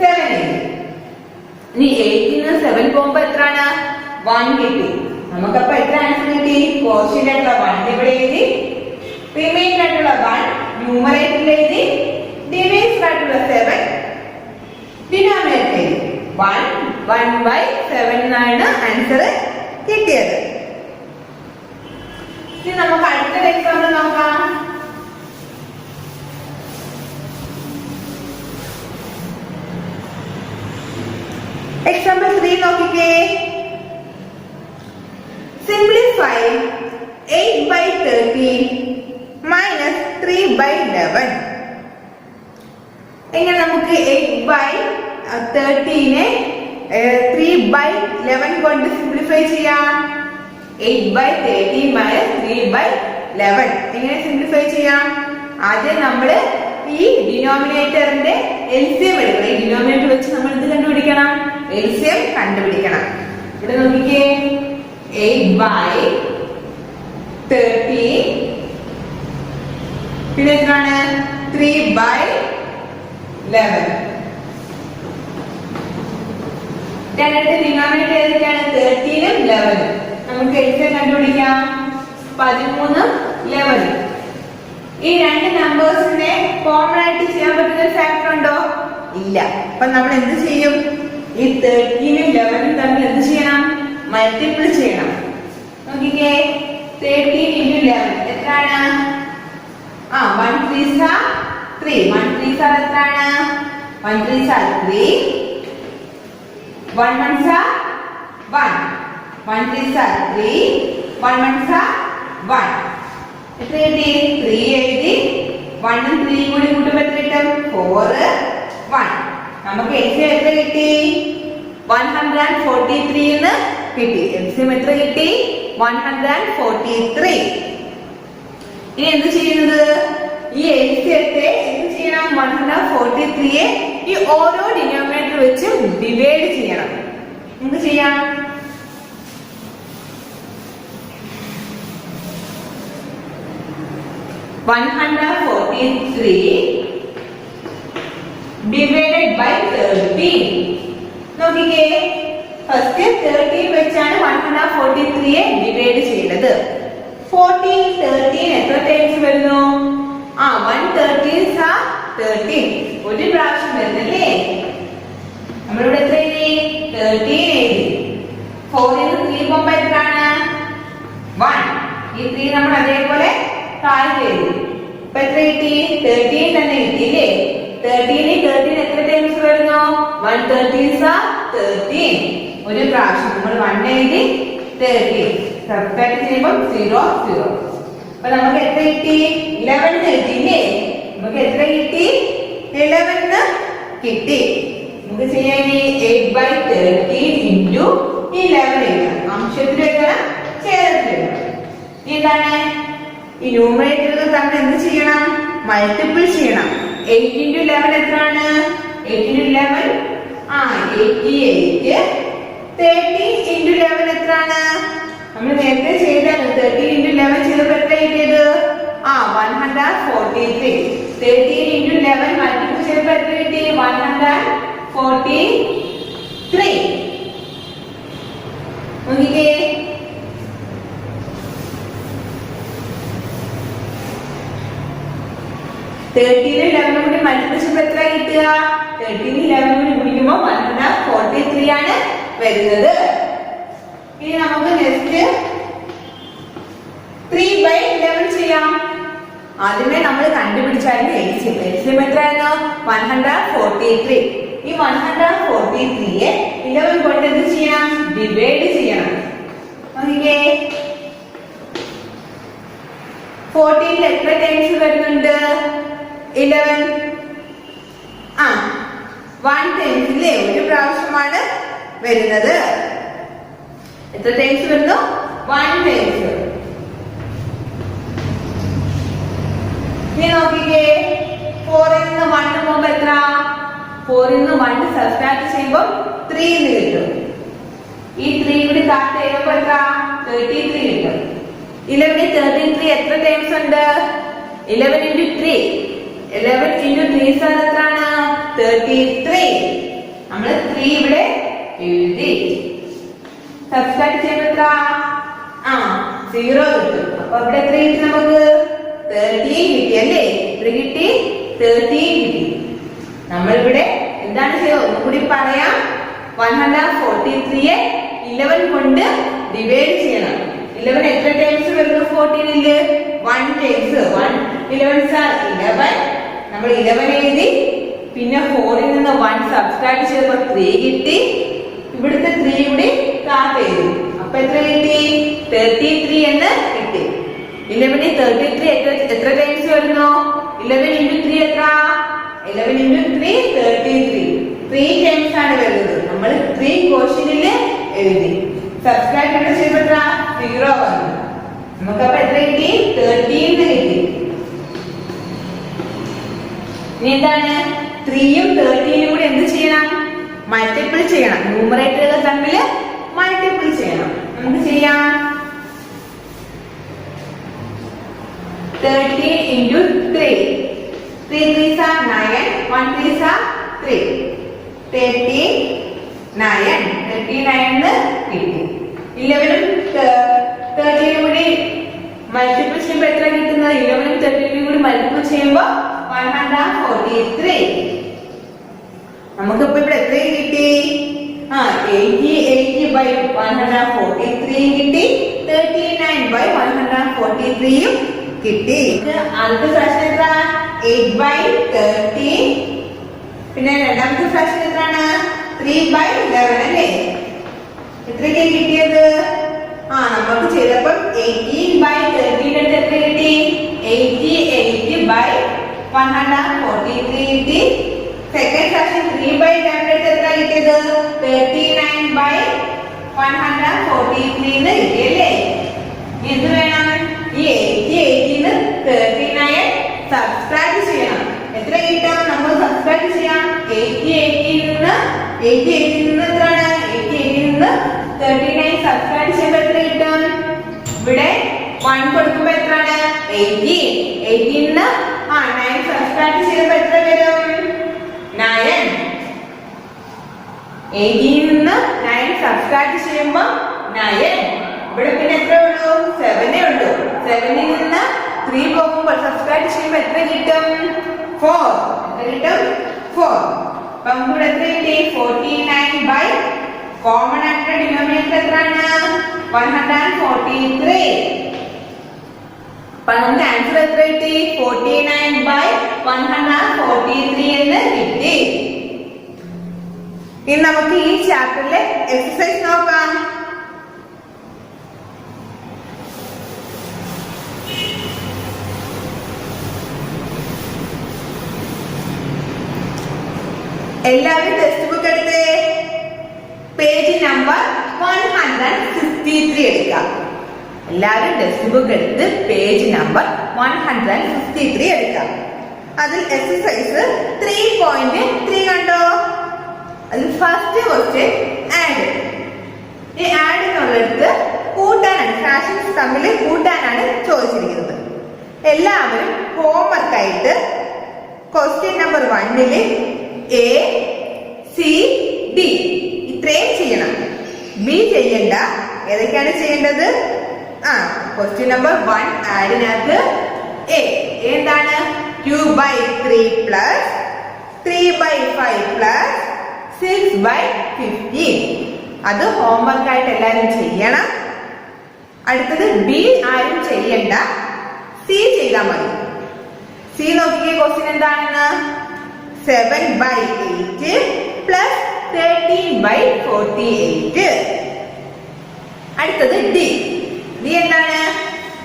7 എഴുതി. ഇനി 8ൽ നിന്ന് 7 പോകുമ്പോ എത്രയാണ്? 1 കിട്ടി. നമുക്കപ്പോ എത്ര ആൻസർ കിട്ടി? കോഷ്യന്റ് ആയിട്ടുള്ള 1 ഇവിടെ എഴുതി, റിമൈൻഡർ ആയിട്ടുള്ള 1 ന്യൂമറേറ്ററിൽ എഴുതി, ഡിവൈസ്ഡ് ആയിട്ടുള്ള 7 ഡിനോമിനേറ്റർ എഴുതി. 1/7 എന്നാണ് ആൻസർ കിട്ടിയത്. ഇനി നമുക്ക് അടുത്തൊരു എക്സാമ്പിൾ നോക്കാം. എക്സാമ്പിൾ 3 നോക്കിക്കേ. സിംപ്ലിഫൈ 8/13 - 3/11. എങ്ങനെ നമുക്ക് 8/13 13നെ 3/11 കൊണ്ട് സിംപ്ലിഫൈ ചെയ്യാം. 8/13 മൈനസ് 3/11 എങ്ങനെ സിംപ്ലിഫൈ ചെയ്യാം? ആദ്യം നമ്മള് ഈ ഡിനോമിനേറ്ററിന്റെ എൽസിയം എടുക്കണം. ഈ ഡിനോമിനേറ്റർ വെച്ച് നമ്മൾ ഇത് കണ്ടുപിടിക്കണം, എൽസിയം കണ്ടുപിടിക്കണം. ഇവിടെ നോക്കിക്കേ, 8/13 പിന്നെ എത്രയാണ്? 3/11. രണ്ടാമത്തെ ഡിനോമിനേറ്റർ ഏതൊക്കെയാണ്? 13ഉം 11ഉം. നമുക്ക് എൽസിയം കണ്ടുപിടിക്കാം. 13ഉം 11ഉം. ഈ രണ്ട് നമ്പേഴ്സിനെ കോമൺ ആയിട്ട് ചെയ്യാൻ പറ്റുന്ന ഒരു ഫാക്ടർ ഉണ്ടോ? ഇല്ല. അപ്പൊ നമ്മൾ എന്ത് ചെയ്യും? ഈ 13ഉം 11ഉം തമ്മിൽ എന്ത് ചെയ്യണം? മൾട്ടിപ്പിൾ ചെയ്യണം. നോക്കിക്കേ, 13 into 11 എത്രയാണ്? 1 3s are 3. 1 3s are എത്രയാണ്? 1 3s are 3. 1 1s are 1. 1 3s are 3. 1 1s are 1. എത്ര കിട്ടി? 3 എഴുതി. 1 ഉം 3 കൂടി കൂട്ടുമ്പോൾ എത്ര കിട്ടും? 4 1. നമുക്ക് എൽസിയം എത്ര കിട്ടി? 143 എന്ന് കിട്ടി. എൽസിയം എത്ര കിട്ടി? 143. ഇനി എന്ത് ചെയ്യുന്നത്? ഈ എൽസിയത്തെ എന്ത് ചെയ്യണം? 143യെ ഈ ഓരോ ഡിനോമിനേറ്റർ വെച്ച് ഡിവൈഡ് ചെയ്യണം. എന്ത് ചെയ്യാം? 143 divided by 13. നോക്കിക്കേ, ഫസ്റ്റ് 13 വെച്ചാണ് 143യെ ഡിവൈഡ് ചെയ്യുന്നത്. 14 13 എത്ര ടൈംസ് വരുന്നു? 113s are 13. ഒരു പ്രാവശ്യം വരുന്നല്ലേ? നമ്മളിവിടെ എത്ര എഴുതി? 13 എഴുതി. 4 ന് 3 പോകുമ്പോൾ എത്രയാണ്? 1. ഈ 3 നമ്മൾ അതേപോലെ താഴെ എഴുതി. ഇപ്പൊ എത്ര കിട്ടി? 13 തന്നെ കിട്ടിയില്ലേ? 13 എത്ര ടൈംസ് വരുന്നു? 113s are 13. ഒരു പ്രാവശ്യം നമ്മൾ 1 എഴുതി 13 സബ്ട്രാക്ട് ചെയ്യുമ്പോൾ 0 0. അപ്പൊ നമുക്ക് എത്ര കിട്ടി? 11 കിട്ടിയില്ലേ? നമുക്ക് എത്ര കിട്ടി? 11 കിട്ടി. നമുക്ക് ചെയ്യാൻ 8/13 into 11 എഴുതാം. അംശത്തിൽ എഴുതണം, ഛേദത്തിൽ എഴുതണം. എന്താണ്? ഈ ന്യൂമറേറ്ററുകൾ തമ്മിൽ എന്ത് ചെയ്യണം? മൾട്ടിപ്പിൾ ചെയ്യണം. 8 into 11 എത്രയാണ്? 8 into 11 88. 13 into 11 എത്രയാണ്? നമ്മൾ നേരത്തെ ചെയ്താണ്. 13 into 11 ചെയ്തപ്പോൾ എത്ര കിട്ടിയത്? 143. 13 into 11 മൾട്ടിപ്പിൾ ചെയ്തപ്പോൾ എത്ര കിട്ടി? 143. നോക്കിക്കേ, 13 11 കൂടി മൾട്ടിപ്പിൾ ചെയ്യുമ്പോൾ എത്ര കിട്ടുക? 13 11 കൂടി ഗുണിക്കുമ്പോൾ 143 ആണ് വരുന്നത്. ഇനി നമുക്ക് നെക്സ്റ്റ് 3/11 ചെയ്യാം. ആദ്യമേ നമ്മൾ കണ്ടുപിടിച്ചായിരുന്നു എൽസിയം. എൽസിയം എത്രയായിരുന്നു? 143. ഈ 143യെ 11 കൊണ്ട് എന്ത് ചെയ്യണം? ഡിവൈഡ് ചെയ്യണം. നോക്കിക്കേ, 14 എത്ര ടൈംസ് വരുന്നുണ്ട്? 11 1 ടൈംസിലെ ഒരു പ്രാവശ്യമാണ് വരുന്നത്. എത്ര ടൈംസ് വരുന്നു? 1 ടൈംസ്. ഇനി നോക്കിക്കേ, 4 ൽ നിന്ന് 1 പോകുമ്പോ എത്ര? 4 ൽ നിന്ന് 1 സബ്ട്രാക്ട് ചെയ്യുമ്പോൾ 3 എന്ന് കിട്ടും. ഈ 3 കൂടി താഴെ എഴുതുമ്പോൾ എത്ര? 33 കിട്ടും. 11 33 എത്ര ടൈംസ് ഉണ്ട്? 11 into 3. 11 into 3 എത്രയാണ്? 33. നമ്മൾ 3 ഇവിടെ എഴുതി. സബ്ട്രാക്ട് ചെയ്യുമ്പോൾ എത്ര? 0 കിട്ടും. അപ്പൊ ഇവിടെ എത്ര കിട്ടി നമുക്ക്? 13 കിട്ടി അല്ലേ? എത്ര കിട്ടി? 13 കിട്ടി. നമ്മളിവിടെ എന്താണ് ചെയ്യുക? ഒന്നുകൂടി പറയാം. 143യെ 11 കൊണ്ട് ഡിവൈഡ് ചെയ്യണം. 11 എത്ര ടൈംസ് വരുന്നു? 14 1 ടൈംസ്. 1 11s are 11. നമ്മൾ 11 എഴുതി. പിന്നെ 4 ൽ നിന്ന് 1 സബ്ട്രാക്ട് ചെയ്തപ്പോൾ 3 കിട്ടി. ഇവിടുത്തെ 3 കൂടി താഴെ എഴുതി. അപ്പൊ എത്ര കിട്ടി? 33 എന്ന് കിട്ടി. 11 33 എത്ര ടൈംസ് വരുന്നു? 11 into 3 എത്ര? 11 into 3 33. 3 ടൈംസ് ആണ് വരുന്നത്. നമ്മൾ 3 ക്വസ്റ്റ്യനിൽ എഴുതി. സബ്സ്ട്രാക്ട് ഇവിടെ ചെയ്യുമ്പോൾ 0 വന്നു. നമുക്കപ്പോ എത്ര കിട്ടി? 13 കിട്ടി. ഇനി എന്താണ്? 3യും 13യും കൂടി എന്ത് ചെയ്യണം? മൾട്ടിപ്പിൾ ചെയ്യണം. ന്യൂമറേറ്ററുകൾ തമ്മിൽ മൾട്ടിപ്പിൾ ചെയ്യണം. നമുക്ക് ചെയ്യാം. 13 into 3. 3 3s are 9. 1 3s are 3. 13 9. 39 കിട്ടി. 11 13 കൂടി മൾട്ടിപ്പിൾ ചെയ്യുമ്പോൾ എത്ര കിട്ടുന്നത്? 11 13 കൂടി മൾട്ടിപ്പിൾ ചെയ്യുമ്പോൾ 143. നമുക്കിപ്പോ ഇവിടെ എത്ര കിട്ടി? 80 by 143 കിട്ടി. 39 by 143 കിട്ടി. ആദ്യത്തെ ഫ്രാക്ഷൻ എത്ര? 8 by 30. പിന്നെ രണ്ടാമത്തെ ഫ്രാക്ഷൻ എത്രയാണ്? 3 by 11 അല്ലേ? എത്രയ്ക്ക് കിട്ടിയത്? നമുക്ക് ചെയ്തപ്പം 18 by 13 എടുത്ത് എത്ര കിട്ടി? 88 by 143 കിട്ടി. സെക്കൻഡ് ഫ്രാക്ഷൻ 3 by 11 എടുത്ത് എത്ര കിട്ടിയത്? 39 by 143 കിട്ടിയല്ലേ? എന്ത് വേണം? ഈ 88 39 സബ്സ്ട്രാക്ട് ചെയ്യണം. എത്ര കിട്ടാം? നമ്മൾ സബ്സ്ട്രാക്ട് ചെയ്യാം. 88 നിന്ന് എത്രയാണ്? 88 നിന്ന് 39 സബ്സ്ട്രാക്ട് ചെയ്യുമ്പോൾ എത്ര കിട്ടും? ഇവിടെ 1 കൊടുക്കുമ്പോൾ എത്രയാണ്? 18. 18 നിന്ന് 9 സബ്സ്ട്രാക്ട് ചെയ്യുമ്പോൾ എത്ര വരും? 9. 18 നിന്ന് 9 സബ്സ്ട്രാക്ട് ചെയ്യുമ്പോൾ 9. ഇവിടെ പിന്നെ എത്ര ഉള്ളൂ? 7 ഉള്ളൂ. 7 നിന്ന് 3 പോകുമ്പോൾ സബ്സ്ട്രാക്ട് ചെയ്യുമ്പോൾ എത്ര കിട്ടും? 4. എത്ര കിട്ടും? 4. അപ്പം ഇവിടെ എത്ര കിട്ടി? 49 by കോമൺ ആയിട്ടുള്ള ഡിനോമിനേറ്റർ എത്രയാണ്? 143. അപ്പൊ നമുക്ക് ആൻസർ എത്ര കിട്ടി? 49 by 143 എന്ന് കിട്ടി. ഇനി നമുക്ക് ഈ ചാപ്റ്ററിലെ എക്സസൈസ് നോക്കാം. എല്ലാവരും ടെക്സ്റ്റ് ബുക്ക് എടുത്തേ. പേജ് നമ്പർ 153 എടുക്കാം. എല്ലാവരും ടെക്സ്റ്റ് ബുക്ക് എടുത്ത് പേജ് നമ്പർ 153 എടുക്കാം. അതിൽ എക്സസൈസ് 3.3 കണ്ടോ? അതിൽ ഫസ്റ്റ് ക്വസ്റ്റ്യൻ ആഡ്. ഈ ആഡ് എന്നുള്ളടുത്ത് കൂട്ടാനാണ്, ഫ്രാക്ഷൻസ് തമ്മിൽ കൂട്ടാനാണ് ചോദിച്ചിരിക്കുന്നത്. എല്ലാവരും ഹോംവർക്ക് ആയിട്ട് question number 1 A C D ഇത്രയും ചെയ്യണം. ബി ചെയ്യണ്ട. ഏതൊക്കെയാണ് ചെയ്യേണ്ടത്? ക്വസ്റ്റ്യൻ നമ്പർ 1 ആഡിനകത്ത് എ എന്താണ്? 2/3 പ്ലസ് 3/5 പ്ലസ് 6/15. അത് ഹോംവർക്ക് ആയിട്ട് എല്ലാവരും ചെയ്യണം. അടുത്തത് ബി ആരും ചെയ്യണ്ട, സി ചെയ്താൽ മതി. സി നോക്കിയേ ക്വസ്റ്റ്യൻ എന്താണെന്ന്? 7/8 പ്ലസ് 13/48. അടുത്തത് ഡി. ഡി എന്താണ്?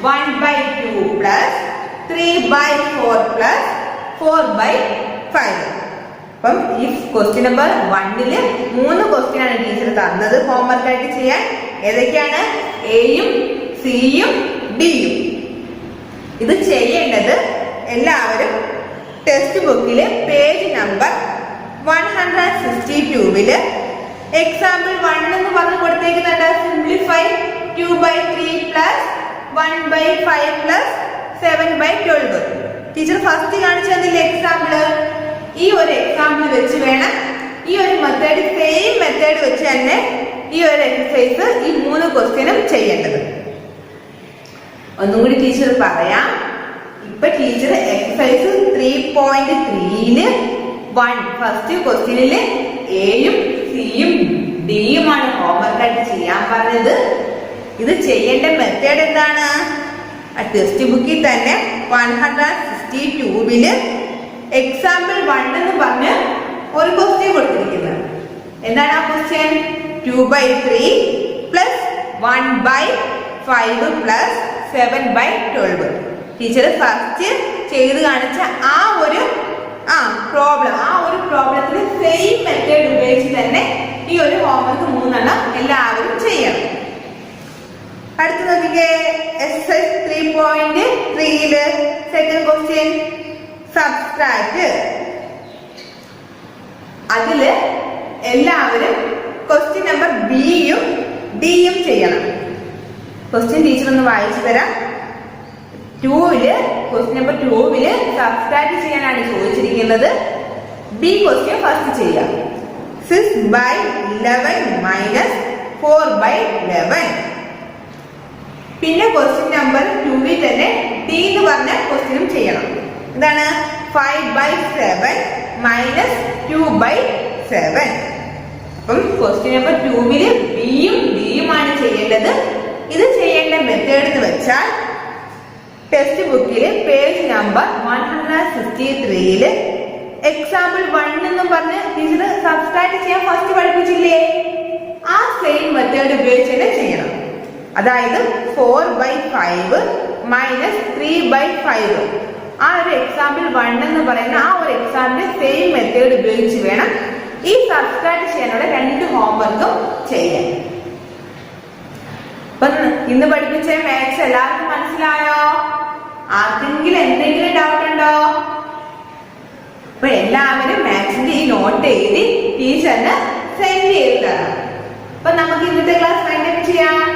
1/2 പ്ലസ് 3/4 പ്ലസ് 4/5. അപ്പം ഈ ക്വസ്റ്റ്യൻ നമ്പർ 1 3 ക്വസ്റ്റ്യൻ ആണ് ടീച്ചർ തന്നത് ഹോംവർക്ക് ആയിട്ട് ചെയ്യാൻ. ഏതൊക്കെയാണ്? എയും സിയും ഡിയും. ഇത് ചെയ്യേണ്ടത് എല്ലാവരും ടെക്സ്റ്റ് ബുക്കില് പേജ് നമ്പർ 162 എക്സാമ്പിൾ 1 എന്ന് പറഞ്ഞു കൊടുത്തേക്കുന്നുണ്ട്. Simplify 2/3 plus 1/5 plus 7/12. Teacher first കാണിച്ചു തന്നില്ലേ എക്സാമ്പിള്? ഈ ഒരു എക്സാമ്പിൾ വെച്ച് വേണം ഈ ഒരു മെത്തേഡ്, സെയിം മെത്തേഡ് വെച്ച് തന്നെ ഈ ഒരു എക്സസൈസ് ഈ 3 ക്വസ്റ്റ്യനും ചെയ്യേണ്ടത്. ഒന്നും കൂടി ടീച്ചർ പറയാം. ഇപ്പൊ ടീച്ചർ എക്സസൈസ് 3.3 ഫസ്റ്റ് ക്വസ്റ്റ്യനില് എയും സിയും ഡിയുമാണ് ഹോംവർക്ക് ആയിട്ട് ചെയ്യാൻ പറഞ്ഞത്. ഇത് ചെയ്യേണ്ട മെത്തേഡ് എന്താണ്? ടെക്സ്റ്റ് ബുക്കിൽ തന്നെ 162 എക്സാമ്പിൾ 1 എന്ന് പറഞ്ഞ് ഒരു ക്വസ്റ്റ്യൻ കൊടുത്തിരിക്കുന്നത്. എന്താണ് ആ question? 2/3 plus 1/5 plus 7/12. Teacher first ചെയ്ത് കാണിച്ച ആ ഒരു പ്രോബ്ലം, ആ ഒരു പ്രോബ്ലത്തിൽ സെയിം മെത്തേഡ് ഉപയോഗിച്ച് തന്നെ ഈ ഒരു ഹോംവർക്ക് 3 എല്ലാവരും ചെയ്യണം. അടുത്ത നോക്കിക്കേ, എക്സസൈസ് 3.3 സെക്കൻഡ് ക്വസ്റ്റ്യൻ സബ്സ്ട്രാക്ട്. അതില് എല്ലാവരും ക്വസ്റ്റ്യൻ നമ്പർ ബിയും ഡിയും ചെയ്യണം. ക്വസ്റ്റ്യൻ ടീച്ചർ ഒന്ന് വായിച്ചു തരാം. ക്വസ്റ്റ്യൻ നമ്പർ 2 സബ്സ്ട്രാക്ട് ചെയ്യാനാണ് ചോദിച്ചിരിക്കുന്നത്. ബി ക്വസ്റ്റ്യൻ ഫസ്റ്റ് ചെയ്യാം. 6/11 മൈനസ് 4/11. പിന്നെ ക്വസ്റ്റ്യൻ നമ്പർ 2 തന്നെ ഡി എന്ന് പറഞ്ഞ ക്വസ്റ്റ്യനും ചെയ്യണം. എന്താണ്? 5/7 മൈനസ് 2/7. അപ്പം ക്വസ്റ്റ്യൻ നമ്പർ 2 ബിയും ഡിയുമാണ് ചെയ്യേണ്ടത്. ഇത് ചെയ്യേണ്ട മെത്തേഡ് എന്ന് വെച്ചാൽ ടെക്സ്റ്റ് ബുക്കില് പേജ് നമ്പർ 163 എക്സാമ്പിൾ 1 എന്നും പറഞ്ഞ് ടീച്ചർ സബ്സ്ട്രാക്ട് ചെയ്യാൻ ഫസ്റ്റ് പഠിപ്പിച്ചില്ലേ? ആ സെയിം മെത്തേഡ് ഉപയോഗിച്ച് തന്നെ ചെയ്യണം. അതായത് 4/5 മൈനസ് 3/5. ആ ഒരു എക്സാമ്പിൾ 1 എന്ന് പറയുന്ന ആ ഒരു എക്സാമ്പിൾ സെയിം മെത്തേഡ് ഉപയോഗിച്ച് വേണം ഈ സബ്സ്ട്രാക്ട് ചെയ്യാനുള്ള 2 ഹോംവർക്കും ചെയ്യാൻ. അപ്പൊ ഇന്ന് പഠിപ്പിച്ച മാത്സ് എല്ലാവർക്കും മനസ്സിലായോ? ആർക്കെങ്കിലും എന്തെങ്കിലും ഡൗട്ട് ഉണ്ടോ? അപ്പൊ എല്ലാവരും മാത്സിന്റെ ഈ നോട്ട് എഴുതി ടീച്ചറിന് സെൻഡ് ചെയ്ത് തരാം. അപ്പൊ നമുക്ക് ഇന്നത്തെ ക്ലാസ് വൈൻഡ് അപ്പ് ചെയ്യാം.